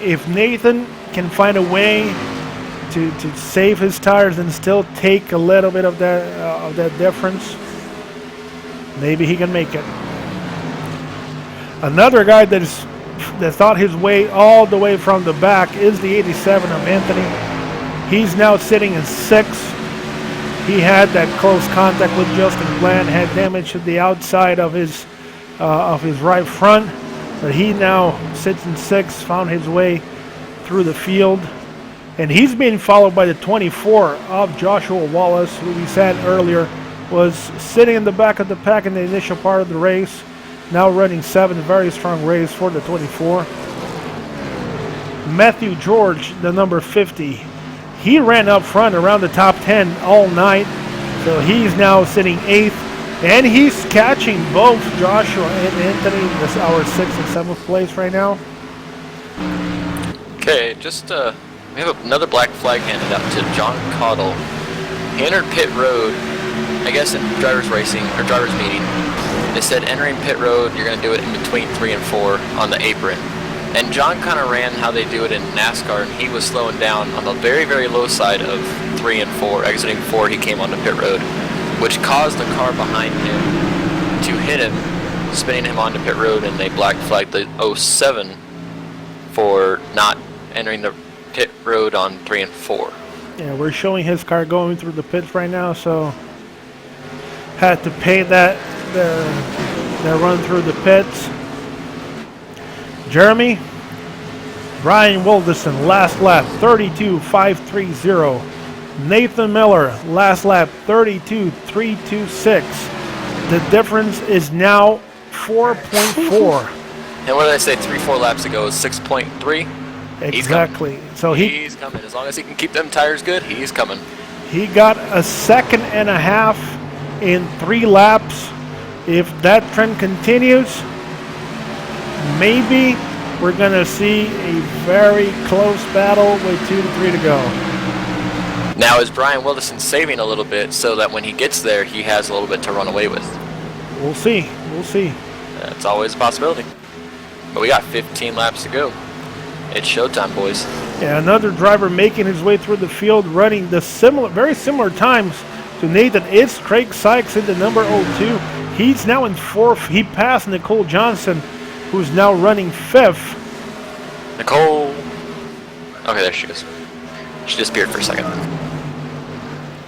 if Nathan can find a way to save his tires and still take a little bit of that difference, maybe he can make it. Another guy that thought his way all the way from the back is the 87 of Anthony. He's now sitting in 6th. He had that close contact with Justin Bland, had damage to the outside of his right front, but he now sits in 6th, found his way through the field, and he's being followed by the 24 of Joshua Wallace, who we said earlier was sitting in the back of the pack in the initial part of the race, now running 7th, very strong race for the 24. Matthew George, the number 50, he ran up front around the top 10 all night, so he's now sitting 8th, and he's catching both Joshua and Anthony. This is our 6th and 7th place right now. Okay, we have another black flag handed out to John Caudill. He entered pit road, I guess in driver's racing, or driver's meeting. They said entering pit road, you're going to do it in between 3 and 4 on the apron. And John kind of ran how they do it in NASCAR, and he was slowing down on the very, very low side of 3 and 4. Exiting 4, he came onto pit road, which caused the car behind him to hit him, spinning him onto pit road, and they black flagged the 07 for not entering the pit road on 3 and 4. Yeah, we're showing his car going through the pits right now, so had to pay that run through the pits. Jeremy, Brian Wilderson, last lap 32.530. Nathan Miller, last lap 32.326. The difference is now 4.4. And what did I say 3-4 laps ago? 6.3. Exactly. So he's coming. As long as he can keep them tires good, he's coming. He got a 1.5 seconds in 3 laps. If that trend continues, maybe we're going to see a very close battle with 2 to 3 to go. Now, is Brian Wilderson saving a little bit so that when he gets there, he has a little bit to run away with? We'll see. We'll see. That's always a possibility. But we got 15 laps to go. It's showtime, boys. Yeah, another driver making his way through the field, running the very similar times to Nathan. It's Craig Sykes in the number 02. He's now in 4th. He passed Nicole Johnson, who's now running 5th. Nicole. Okay, there she is. She disappeared for a second.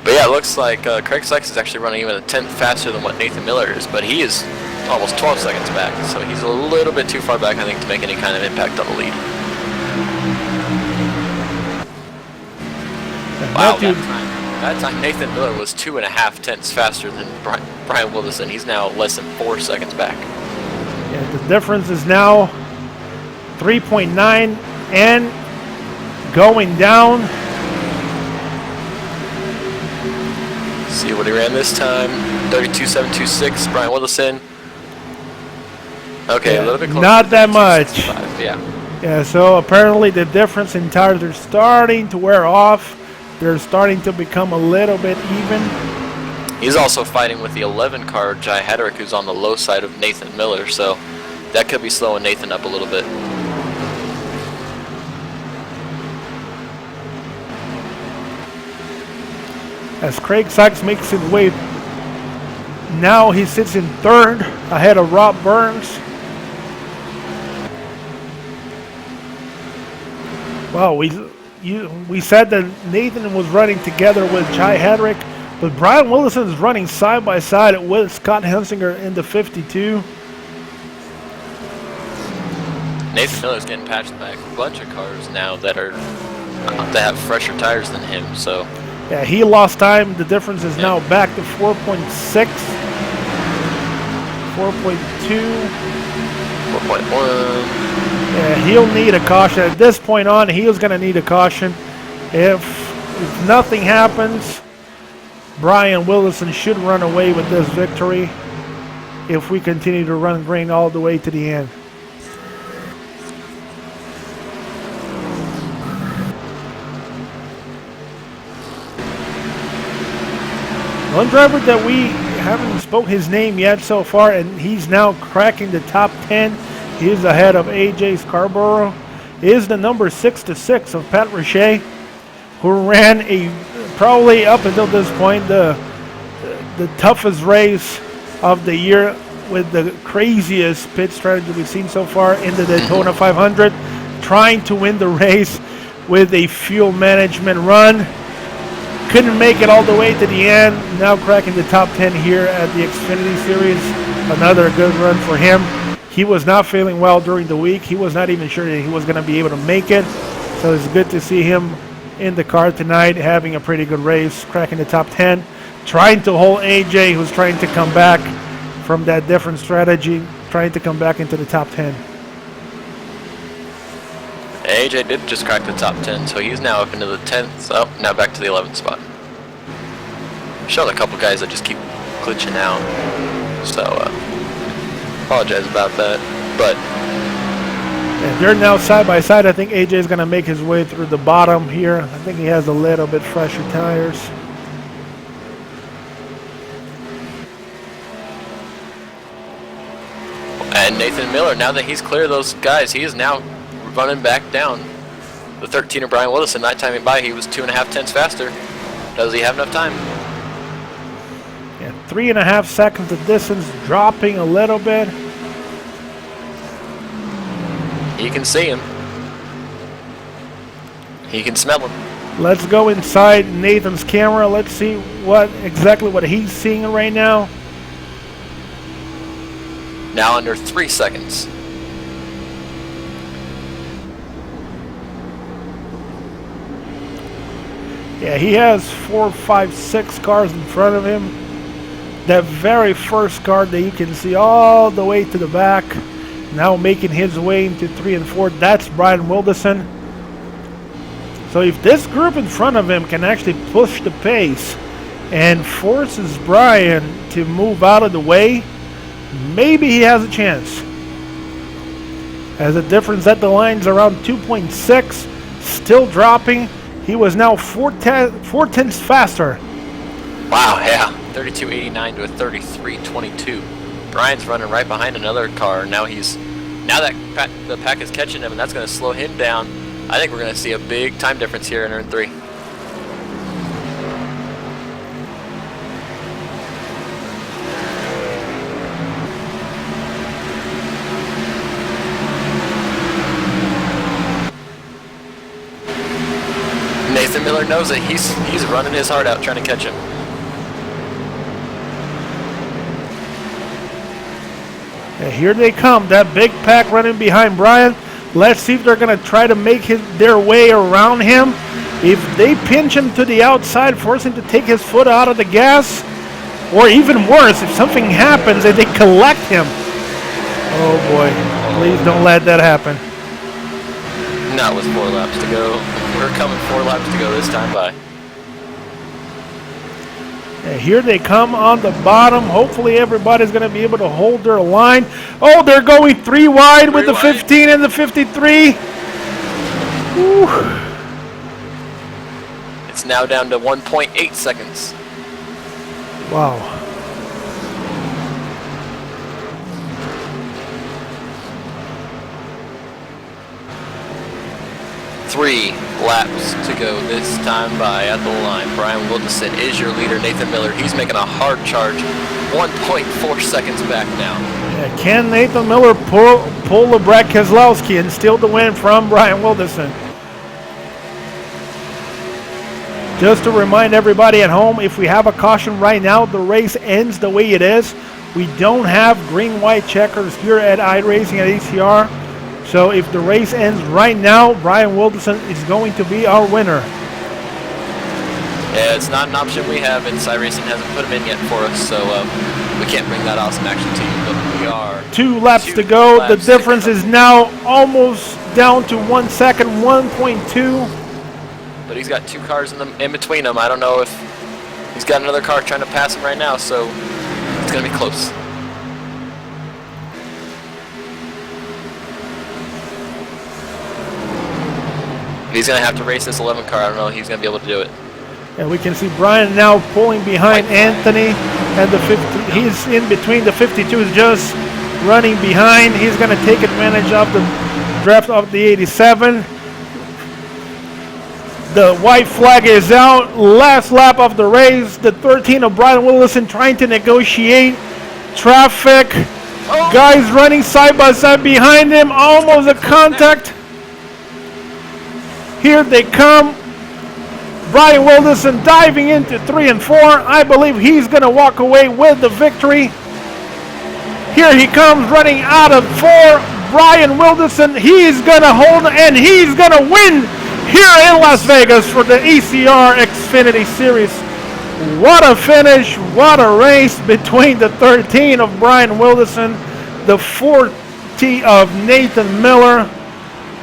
But yeah, it looks like Craig Sykes is actually running even a 1/10 faster than what Nathan Miller is, but he is almost 12 seconds back, so he's a little bit too far back, I think, to make any kind of impact on the lead. Wow, that time Nathan Miller was 2.5 tenths faster than Brian Wilderson. He's now less than 4 seconds back. Yeah, the difference is now 3.9 and going down. See what he ran this time. 32.726, Brian Wilderson. Okay, yeah, a little bit closer. Not that much. Yeah. Yeah, so apparently the difference in tires are starting to wear off. They're starting to become a little bit even. He's also fighting with the 11 car, Jai Hedrick, who's on the low side of Nathan Miller, so that could be slowing Nathan up a little bit. As Craig Sykes makes his way, now he sits in 3rd ahead of Rob Burns. Well, we said that Nathan was running together with Jai Hedrick, But Brian Wilson is running side by side with Scott Hensinger in the 52. Nathan Miller's getting patched by a bunch of cars now that have fresher tires than him. So yeah, he lost time. The difference is now back to 4.6, 4.2, 4.1. Yeah, he'll need a caution. At this point on, he is going to need a caution. If nothing happens, Brian Willison should run away with this victory if we continue to run green all the way to the end. One driver that we haven't spoke his name yet so far, and he's now cracking the top 10. He's ahead of AJ Scarborough. Is the number 6-6 of Pat Richey, who ran probably up until this point the toughest race of the year with the craziest pit strategy we've seen so far in the Daytona 500, trying to win the race with a fuel management run. Couldn't make it all the way to the end. Now cracking the top 10 here at the Xfinity Series. Another good run for him. He was not feeling well during the week. He was not even sure that he was going to be able to make it. So it's good to see him in the car tonight, having a pretty good race, cracking the top 10. Trying to hold AJ, who's trying to come back from that different strategy, trying to come back into the top 10. AJ did just crack the top 10, so he's now up into the 10th. Oh, now back to the 11th spot. Showed a couple guys that just keep glitching out. So, apologize about that. But yeah, they're now side by side. I think AJ is going to make his way through the bottom here. I think he has a little bit fresher tires. And Nathan Miller, now that he's clear of those guys, he is now running back down. The 13er Brian Willison, that time by, he was 2.5 tenths faster. Does he have enough time? Yeah, 3.5 seconds of distance, dropping a little bit. He can see him. He can smell him. Let's go inside Nathan's camera. Let's see exactly what he's seeing right now. Now under 3 seconds. Yeah, he has 4, 5, 6 cars in front of him. That very first car that you can see all the way to the back, now making his way into 3 and 4, that's Brian Wilderson. So if this group in front of him can actually push the pace and forces Brian to move out of the way, maybe he has a chance. As the difference at the line's around 2.6, still dropping. He was now 4 tenths faster. Wow, yeah. 32.89 to a 33.22. Brian's running right behind another car. Now that the pack is catching him, and that's going to slow him down. I think we're going to see a big time difference here in turn 3. Nathan Miller knows it. He's running his heart out trying to catch him. And here they come, that big pack running behind Brian. Let's see if they're going to try to make their way around him. If they pinch him to the outside, force him to take his foot out of the gas, or even worse, if something happens and they collect him. Oh boy, please don't let that happen. Not with 4 laps to go. We're coming 4 laps to go this time by. And here they come on the bottom. Hopefully everybody's going to be able to hold their line. Oh, they're going 3 wide with the 15 and the 53. Whew. It's now down to 1.8 seconds. Wow. Three laps to go this time by at the line. Brian Wilderson is your leader. Nathan Miller, he's making a hard charge. 1.4 seconds back now. Yeah, can Nathan Miller pull the Brad Keselowski and steal the win from Brian Wilderson? Just to remind everybody at home, if we have a caution right now, the race ends the way it is. We don't have green-white checkers here at iRacing at ECR. So if the race ends right now, Brian Wilderson is going to be our winner. Yeah, it's not an option we have, and iRacing hasn't put him in yet for us, so we can't bring that awesome action to you, but we are. 2 laps to go. The difference is now almost down to 1 second, 1.2. But he's got 2 cars in between him. I don't know if he's got another car trying to pass him right now, so it's going to be close. He's going to have to race this 11 car. I don't know if he's going to be able to do it. And we can see Brian now pulling behind Anthony, and the 50. He's in between. The 52 is just running behind. He's going to take advantage of the draft of the 87. The white flag is out. Last lap of the race. The 13 of Brian Wilderson trying to negotiate traffic. Oh. Guys running side by side behind him. Almost a contact. Here they come. Brian Wilderson diving into 3 and 4. I believe he's going to walk away with the victory. Here he comes running out of 4. Brian Wilderson, he's going to hold and he's going to win here in Las Vegas for the ECR Xfinity Series. What a finish, what a race between the 13 of Brian Wilderson, the 40 of Nathan Miller,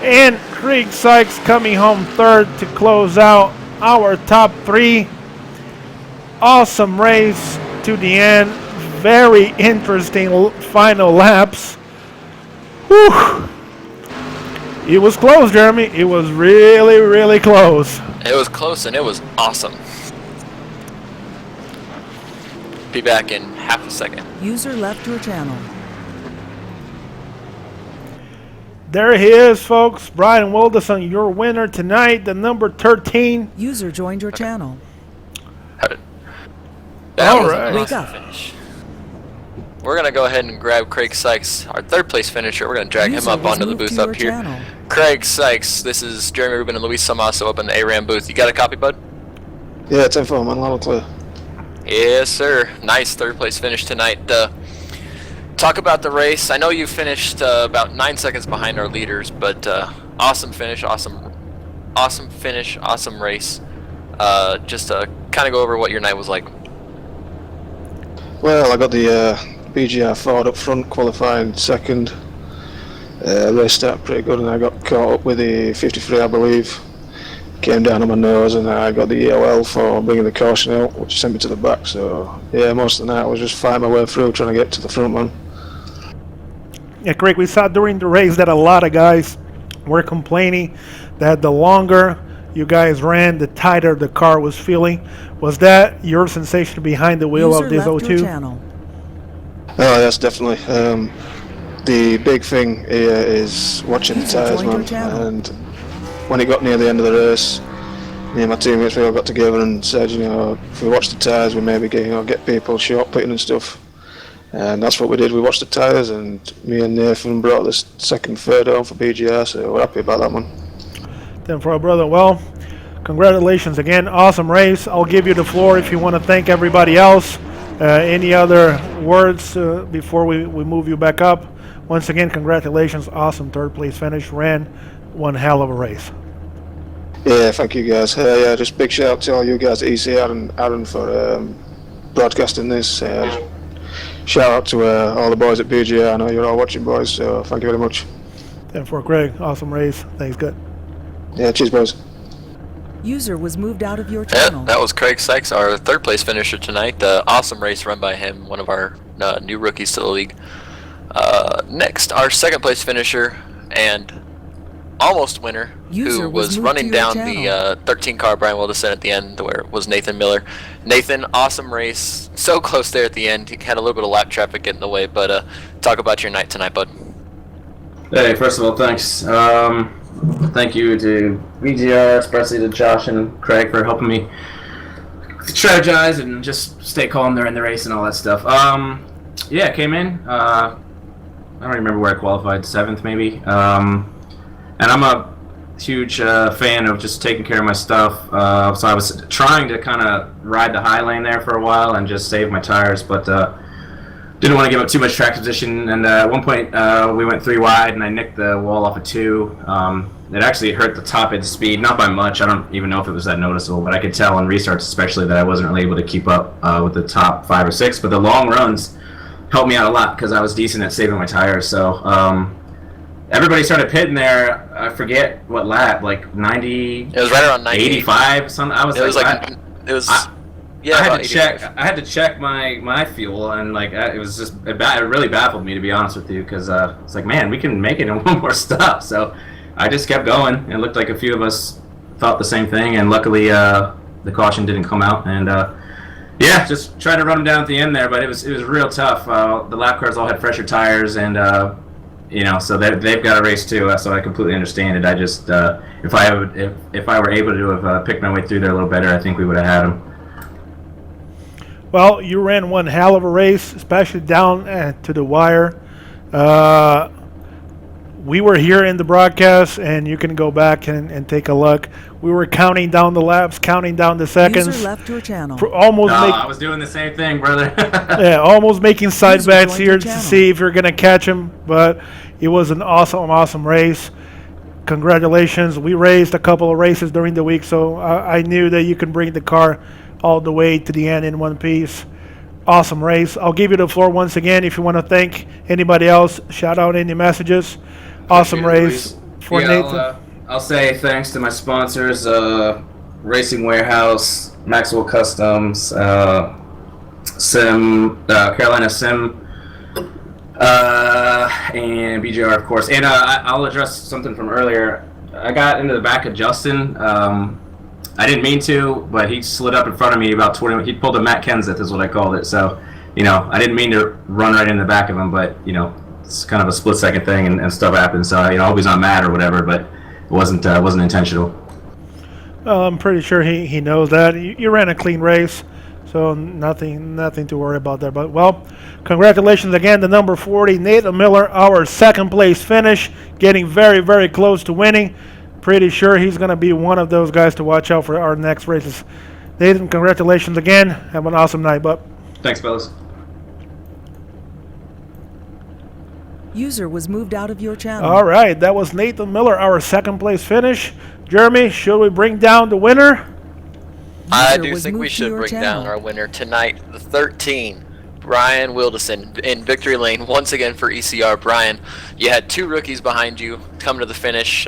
and Craig Sykes coming home third to close out our top 3. Awesome race to the end. Very interesting final laps. Whew. It was close, Jeremy. It was really, really close. It was close and it was awesome. Be back in half a second. User left your channel. There he is, folks. Brian Wilderson, your winner tonight, the number 13. User joined your channel. That was right. an awesome finish. We're going to go ahead and grab Craig Sykes, our 3rd place finisher. We're going to drag him up onto the booth up here. Channel. Craig Sykes, this is Jeremy Rubin and Luis Salmaso up in the ARAM booth. You got a copy, bud? Yeah, 10-4, man, loud and clear. Yes, sir. Nice 3rd place finish tonight. Talk about the race. I know you finished about 9 seconds behind our leaders, but awesome finish, awesome finish, awesome race. Just to kind of go over what your night was like. Well, I got the BGR Ford up front, qualifying 2nd. Race started pretty good, and I got caught up with the 53, I believe. Came down on my nose, and I got the EOL for bringing the caution out, which sent me to the back. So, yeah, most of the night I was just fighting my way through, trying to get to the front, man. Yeah, Craig, we saw during the race that a lot of guys were complaining that the longer you guys ran, the tighter the car was feeling. Was that your sensation behind the wheel User of this left your 02? channel. Oh, yes, definitely. The big thing here is watching the tyres, man. And when it got near the end of the race, me and my teammates, we all got together and said, you know, if we watch the tyres, we maybe get people short pitting and stuff. And that's what we did. We watched the tyres, and me and Nathan brought this 2nd, 3rd home for BGR, so we're happy about that, man. Then for our brother, well, congratulations again. Awesome race. I'll give you the floor if you want to thank everybody else. Any other words before we move you back up? Once again, congratulations. Awesome 3rd place finish. Ran one hell of a race. Yeah, thank you guys. Yeah, just big shout out to all you guys at ECR and Aaron for broadcasting this. Shout out to all the boys at BGR. I know you're all watching, boys, so thank you very much. And for Craig, awesome race. Thanks, good. Yeah, cheers, boys. User was moved out of your channel. Yeah, that was Craig Sykes, our 3rd place finisher tonight. Awesome race run by him, one of our new rookies to the league. Next, our 2nd place finisher and almost winner, User who was was moved running to your down channel. the 13 car Brian Wilderson at the end, where it was Nathan Miller. Nathan, awesome race, so close there at the end. He had a little bit of lap traffic get in the way, but talk about your night tonight, bud. Hey, first of all, thanks. Thank you to VGR, especially to Josh and Craig for helping me strategize and just stay calm during the race and all that stuff. Yeah, came in. I don't remember where I qualified, 7th maybe. And I'm a huge fan of just taking care of my stuff. So I was trying to kind of ride the high lane there for a while and just save my tires, but didn't want to give up too much track position. And at one point, we went 3 wide, and I nicked the wall off of 2. It actually hurt the top end speed, not by much. I don't even know if it was that noticeable, but I could tell on restarts especially that I wasn't really able to keep up with the top 5 or 6. But the long runs helped me out a lot because I was decent at saving my tires. So everybody started pitting there. I forget what lap, like 90. It was right around 90. 85. Something. I was it like, was it was. I had to check. I had to check my fuel, and like it was just it really baffled me, to be honest with you, because it's like, man, we can make it in one more stop. So I just kept going. It looked like a few of us thought the same thing, and luckily the caution didn't come out. And yeah, just tried to run them down at the end there, but it was real tough. The lap cars all had fresher tires, and so they've got a race too. So I completely understand it. I just if I were able to have picked my way through there a little better, I think we would have had them. Well, you ran one hell of a race, especially down to the wire. We were here in the broadcast, and you can go back and take a look. We were counting down the laps, counting down the seconds. User left your channel. I was doing the same thing, brother. Yeah, almost making side User bets joined here your to channel. see if you're going to catch him, but it was an awesome race. Congratulations. We raced a couple of races during the week, so I knew that you can bring the car all the way to the end in one piece. Awesome race. I'll give you the floor once again if you want to thank anybody else. Shout out any messages. Awesome race for Nathan. I'll say thanks to my sponsors, Racing Warehouse, Maxwell Customs, Carolina Sim, and BJR, of course. And I'll address something from earlier. I got into the back of Justin. I didn't mean to, but he slid up in front of me about 20. He pulled a Matt Kenseth, is what I called it. So, I didn't mean to run right in the back of him, but it's kind of a split-second thing, and stuff happens. So, I hope he's not mad or whatever, but it wasn't intentional. Well, I'm pretty sure he knows that. You ran a clean race, so nothing to worry about there. But, well, congratulations again to number 40, Nathan Miller, our second-place finish, getting very, very close to winning. Pretty sure he's going to be one of those guys to watch out for our next races. Nathan, congratulations again. Have an awesome night, bud. Thanks, fellas. User was moved out of your channel. All right, that was Nathan Miller, our second-place finish. Jeremy, should we bring down the winner? I User do was think we moved to should your bring channel. down our winner tonight, the 13, Brian Wilderson in victory lane once again for ECR. Brian, you had 2 rookies behind you come to the finish.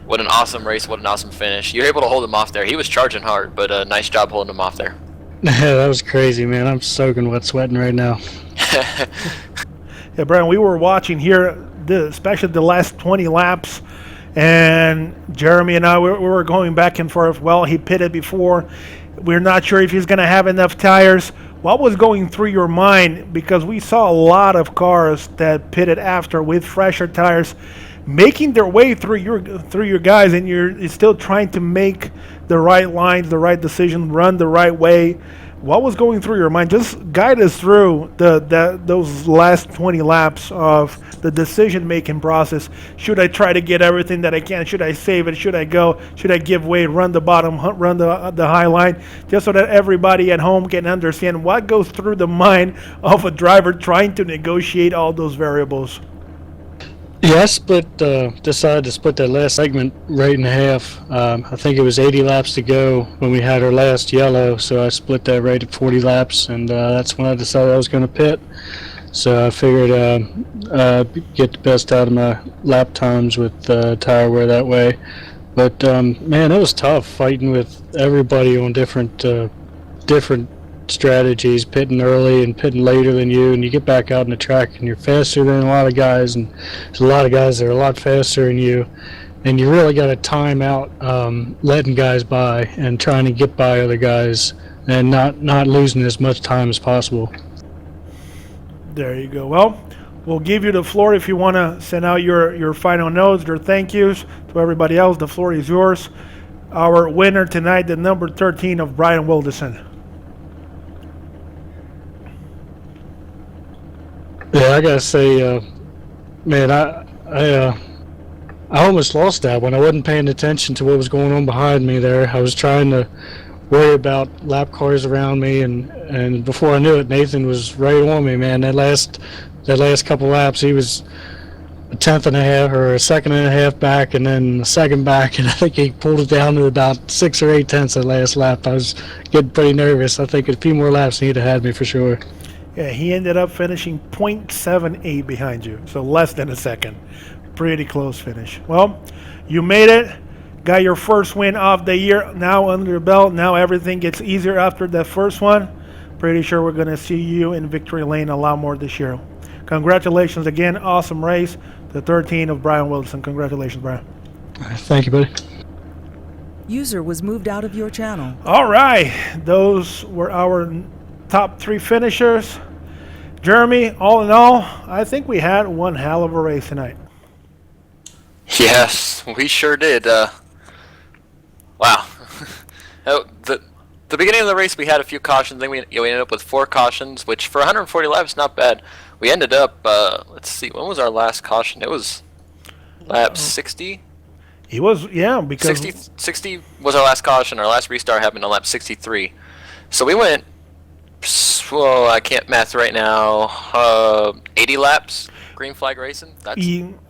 What an awesome race, what an awesome finish. You were able to hold him off there. He was charging hard, but nice job holding him off there. That was crazy, man. I'm soaking wet sweating right now. Yeah, Brian, we were watching here, especially the last 20 laps, and Jeremy and I, we were going back and forth. Well, he pitted before. We're not sure if he's going to have enough tires. What was going through your mind? Because we saw a lot of cars that pitted after with fresher tires, making their way through your guys, and you're still trying to make the right lines, the right decision, run the right way. What was going through your mind? Just guide us through those last 20 laps of the decision-making process. Should I try to get everything that I can? Should I save it? Should I go? Should I give way, run the bottom, run the high line? Just so that everybody at home can understand what goes through the mind of a driver trying to negotiate all those variables. Yeah, I decided to split that last segment right in half. I think it was 80 laps to go when we had our last yellow, so I split that right at 40 laps, and that's when I decided I was going to pit. So I figured get the best out of my lap times with tire wear that way. But man, it was tough fighting with everybody on different strategies, pitting early and pitting later than you, and you get back out on the track and you're faster than a lot of guys, and there's a lot of guys that are a lot faster than you, and you really got to time out letting guys by and trying to get by other guys and not losing as much time as possible. There you go. Well, we'll give you the floor if you want to send out your final notes, your thank yous to everybody else. The floor is yours. Our winner tonight, the number 13 of Brian Wilderson. Yeah, I gotta say, man, I almost lost that when I wasn't paying attention to what was going on behind me there. I was trying to worry about lap cars around me, and before I knew it, Nathan was right on me, man. That last couple laps, he was a tenth and a half or a second and a half back, and then a second back, and I think he pulled it down to about 6 or 8 tenths that last lap. I was getting pretty nervous. I think a few more laps he'd have had me for sure. Yeah, he ended up finishing 0.78 behind you, so less than a second. Pretty close finish. Well, you made it. Got your first win of the year now under your belt. Now everything gets easier after that first one. Pretty sure we're going to see you in victory lane a lot more this year. Congratulations again. Awesome race. The 13 of Brian Wilson. Congratulations, Brian. Thank you, buddy. User was moved out of your channel. All right. Those were our top 3 finishers. Jeremy, all in all, I think we had one hell of a race tonight. Yes, we sure did. Wow. The beginning of the race, we had a few cautions. Then we ended up with 4 cautions, which for 140 laps, not bad. We ended up, let's see, when was our last caution? It was lap 60? He was, yeah, because 60 was our last caution. Our last restart happened on lap 63. So we went, well, I can't math right now, 80 laps green flag racing. That's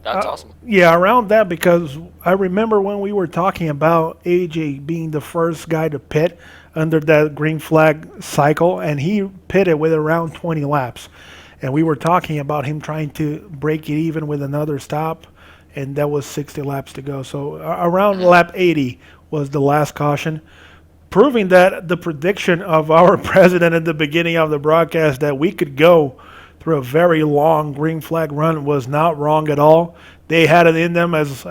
awesome. Yeah, around that, because I remember when we were talking about AJ being the first guy to pit under that green flag cycle, and he pitted with around 20 laps. And we were talking about him trying to break it even with another stop, and that was 60 laps to go. So around lap 80 was the last caution, proving that the prediction of our president at the beginning of the broadcast that we could go through a very long green flag run was not wrong at all. They had it in them as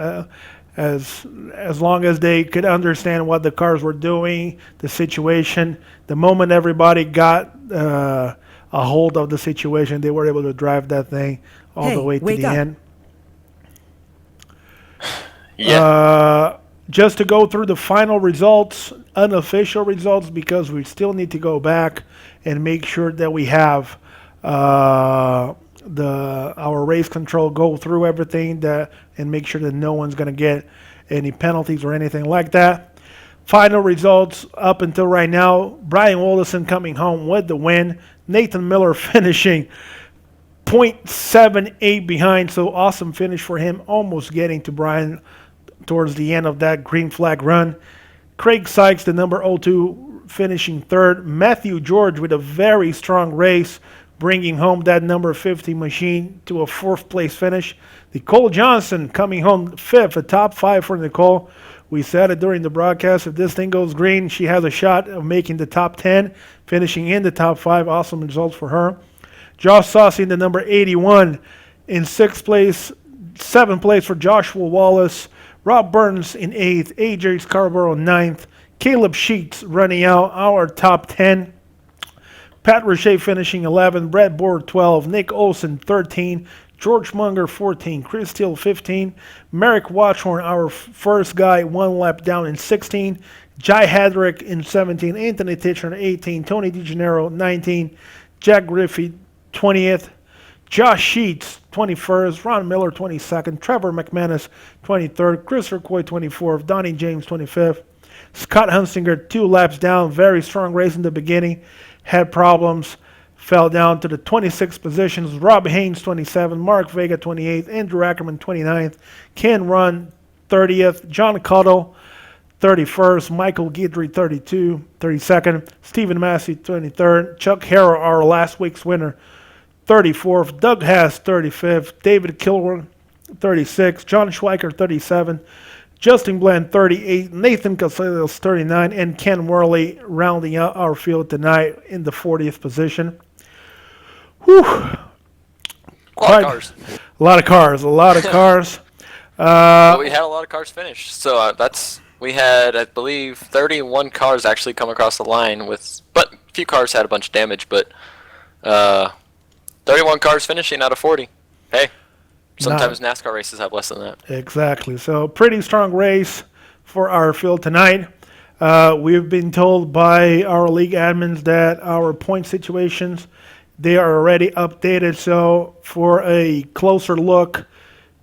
long as they could understand what the cars were doing, the situation. The moment everybody got a hold of the situation, they were able to drive that thing all the way to the end. Yeah. Just to go through the final results, unofficial results, because we still need to go back and make sure that we have our race control go through everything and make sure that no one's going to get any penalties or anything like that. Final results up until right now: Brian Wilson coming home with the win. Nathan Miller finishing 0.78 behind, so awesome finish for him, almost getting to Brian towards the end of that green flag run. Craig Sykes, the number 02, finishing 3rd. Matthew George with a very strong race, bringing home that number 50 machine to a 4th place finish. Nicole Johnson coming home 5th, a top 5 for Nicole. We said it during the broadcast, if this thing goes green, she has a shot of making the top 10, finishing in the top 5. Awesome results for her. Josh Saucy, the number 81, in 6th place. 7th place for Joshua Wallace. Rob Burns in 8th. AJ Scarborough 9th. Caleb Sheets running out our top 10. Pat Richey finishing 11th. Brett Board 12. Nick Olson 13. George Munger 14. Chris Steele 15. Merrick Watchhorn, our first guy, 1 lap down in 16. Jai Hadrick in 17. Anthony Titchener 18. Tony DeGennaro 19. Jack Griffey 20th. Josh Sheets 21st. Ron Miller 22nd. Trevor McManus 23rd. Chris Coy 24th. Donnie James 25th. Scott Hunsinger 2 laps down. Very strong race in the beginning. Had problems. Fell down to the 26th positions. Rob Haynes 27th. Mark Vega 28th. Andrew Ackerman 29th. Ken Run 30th. John Cottle 31st. Michael Guidry 32nd. Stephen Massey 23rd. Chuck Harrow, our last week's winner, 34th. Doug Haas 35th. David Kilburn 36th. John Schweiker 37th. Justin Bland 38, Nathan Casillas 39, and Ken Worley rounding out our field tonight in the 40th position. Whew. A lot of cars. Well, we had a lot of cars finish. So we had, I believe, 31 cars actually come across the line but a few cars had a bunch of damage, but 31 cars finishing out of 40. Hey. Sometimes NASCAR races have less than that. Exactly. So pretty strong race for our field tonight. We've been told by our league admins that our point situations, they are already updated. So for a closer look,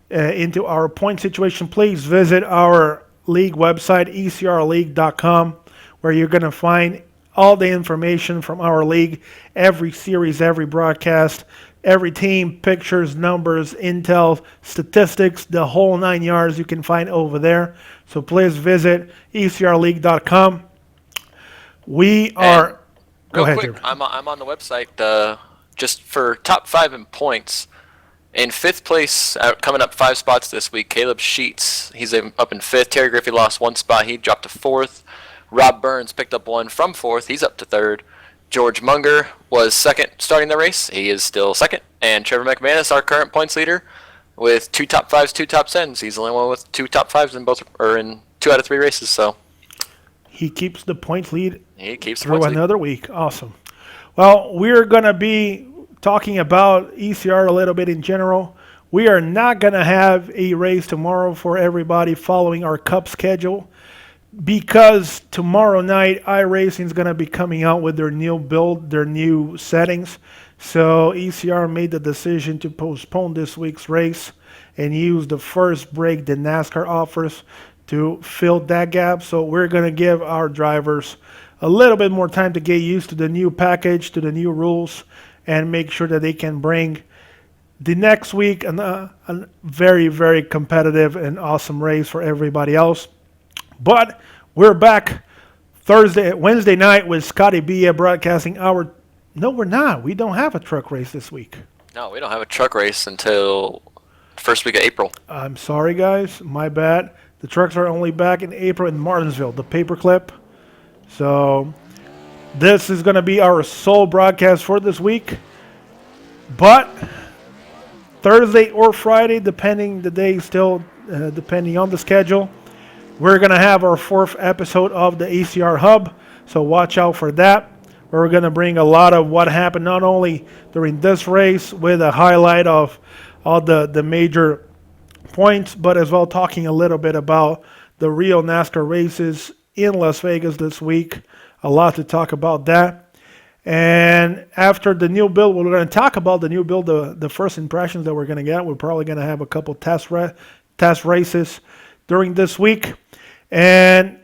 into our point situation, please visit our league website, ecrleague.com, where you're going to find all the information from our league, every series, every broadcast, every team, pictures, numbers, intel, statistics, the whole 9 yards you can find over there. So please visit ecrleague.com. We are... Go ahead, quick, Jeremy. I'm on the website just for top 5 in points. In 5th place, coming up 5 spots this week, Caleb Sheets. He's up in 5th. Terry Griffey lost 1 spot. He dropped to 4th. Rob Burns picked up 1 from 4th. He's up to 3rd. George Munger was 2nd starting the race. He is still 2nd. And Trevor McManus, our current points leader, with 2 top 5s, 2 top 10s. He's the only one with 2 top 5s in 2 out of 3 races. So he keeps the points lead through another week. Awesome. Well, we're going to be talking about ECR a little bit in general. We are not going to have a race tomorrow for everybody following our Cup schedule, because tomorrow night iRacing is going to be coming out with their new build, their new settings. So ECR made the decision to postpone this week's race and use the first break that NASCAR offers to fill that gap. So we're going to give our drivers a little bit more time to get used to the new package, to the new rules, and make sure that they can bring the next week a very, very competitive and awesome race for everybody else. But we're back Wednesday night with Scotty Bia broadcasting our... No, we're not. We don't have a truck race this week. No, we don't have a truck race until first week of April. I'm sorry, guys. My bad. The trucks are only back in April in Martinsville, the paperclip. So this is going to be our sole broadcast for this week. But Thursday or Friday, depending the day, still depending on the schedule, we're going to have our 4th episode of the ECR Hub. So watch out for that. We're going to bring a lot of what happened not only during this race with a highlight of all the major points, but as well talking a little bit about the real NASCAR races in Las Vegas this week. A lot to talk about that. And after the new build, we're going to talk about the new build, the first impressions that we're going to get. We're probably going to have a couple test races during this week. And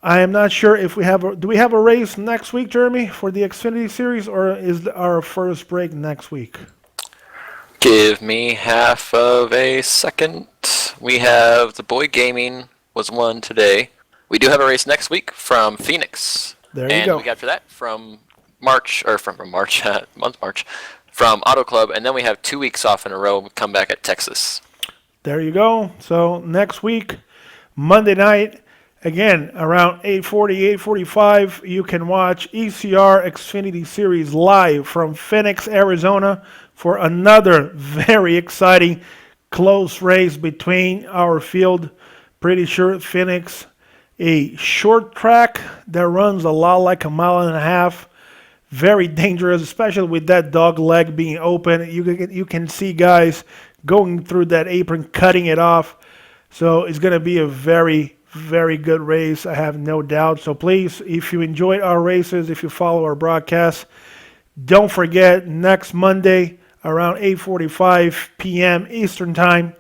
I am not sure if do we have a race next week, Jeremy, for the Xfinity Series, or is our first break next week? Give me half of a second. We have the Boy Gaming was won today. We do have a race next week from Phoenix. There you go. And the week after that from March, from Auto Club, and then we have 2 weeks off in a row. We come back at Texas. There you go. So next week, Monday night, again, around 8:40, 8:45, you can watch ECR Xfinity Series live from Phoenix, Arizona, for another very exciting close race between our field. Pretty sure Phoenix, a short track that runs a lot like a mile and a half. Very dangerous, especially with that dog leg being open. You can see guys going through that apron, cutting it off. So it's going to be a very, very good race, I have no doubt. So please, if you enjoyed our races, if you follow our broadcast, don't forget next Monday around 8:45 p.m. Eastern Time,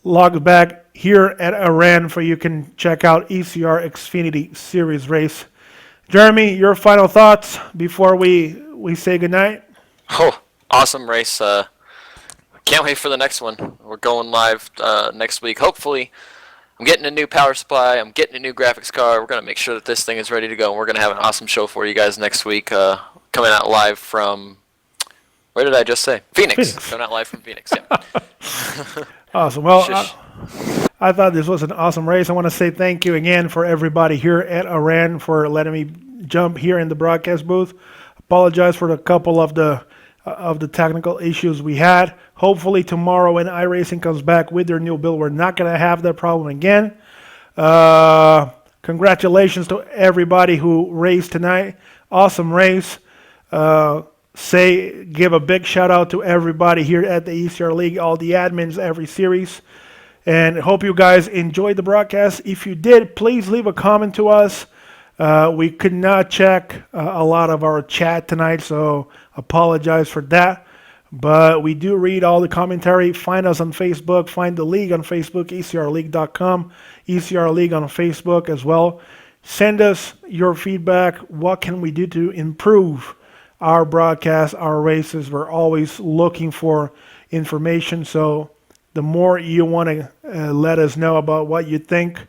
log back here at Iran for you can check out ECR Xfinity Series race. Jeremy, your final thoughts before we say goodnight? Oh, awesome race. Can't wait for the next one. We're going live next week. Hopefully, I'm getting a new power supply. I'm getting a new graphics card. We're going to make sure that this thing is ready to go. And we're going to have an awesome show for you guys next week. Coming out live from, where did I just say? Phoenix. Coming out live from Phoenix, yeah. Awesome. Well, I thought this was an awesome race. I want to say thank you again for everybody here at Iran for letting me jump here in the broadcast booth. Apologize for a couple of the technical issues we had. Hopefully tomorrow when iRacing comes back with their new build, we're not going to have that problem again. Congratulations to everybody who raced tonight. Awesome race. Give a big shout out to everybody here at the ECR League, all the admins, every series. And hope you guys enjoyed the broadcast. If you did, please leave a comment to us. We could not check a lot of our chat tonight, so apologize for that. But we do read all the commentary. Find us on Facebook. Find the league on Facebook, ecrleague.com, ECR League on Facebook as well. Send us your feedback. What can we do to improve our broadcast, our races? We're always looking for information. So the more you want to let us know about what you think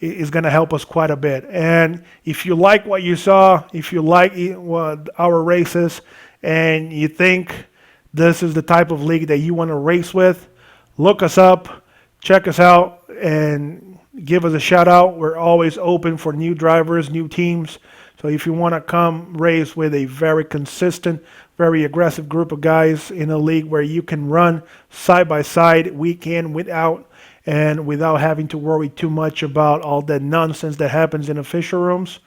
is going to help us quite a bit. And if you like what you saw, if you like our races, and you think this is the type of league that you want to race with, look us up, check us out, and give us a shout out. We're always open for new drivers, new teams. So if you want to come race with a very consistent, very aggressive group of guys in a league where you can run side by side, week in, week out, and without having to worry too much about all that nonsense that happens in official rooms,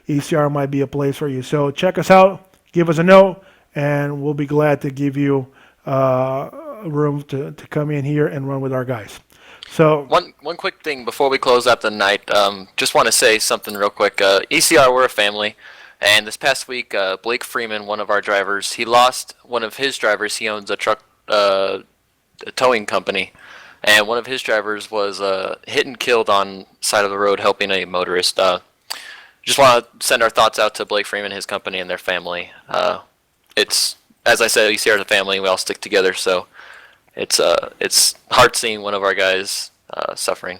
ECR might be a place for you. So check us out, give us a note, and we'll be glad to give you room to come in here and run with our guys. So one quick thing before we close out the night, just want to say something real quick. ECR, we're a family, and this past week, Blake Freeman, one of our drivers, he lost one of his drivers. He owns a truck a towing company, and one of his drivers was hit and killed on side of the road helping a motorist. Just want to send our thoughts out to Blake Freeman, his company, and their family. It's, as I said, ECR is a family. We all stick together, so it's hard seeing one of our guys suffering.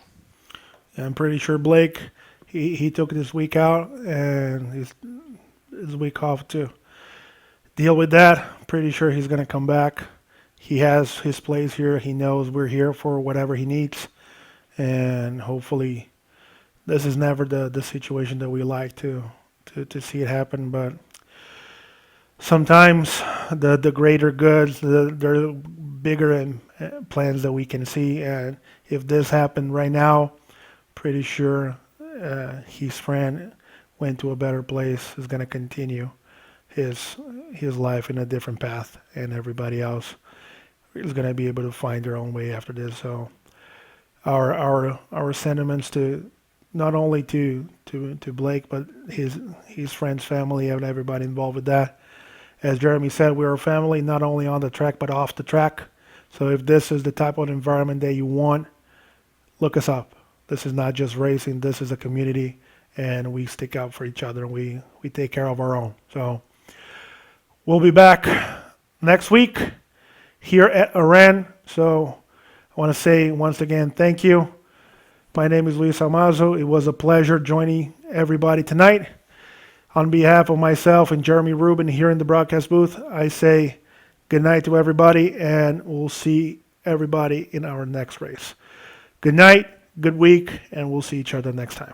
I'm pretty sure Blake, he took this week out and his week off to deal with that. Pretty sure he's going to come back. He has his place here. He knows we're here for whatever he needs, and hopefully this is never the situation that we like to see it happen, but sometimes the greater goods, there are bigger plans that we can see, and if this happened right now, pretty sure his friend went to a better place, is going to continue his life in a different path, and everybody else is going to be able to find their own way after this. So our sentiments to not only to Blake, but his friends, family, and everybody involved with that. As Jeremy said, we're a family, not only on the track, but off the track. So if this is the type of environment that you want, look us up. This is not just racing. This is a community, and we stick out for each other. We take care of our own. So we'll be back next week here at Iran. So I want to say once again, thank you. My name is Luis Salmaso. It was a pleasure joining everybody tonight. On behalf of myself and Jeremy Rubin here in the broadcast booth, I say good night to everybody, and we'll see everybody in our next race. Good night, good week, and we'll see each other next time.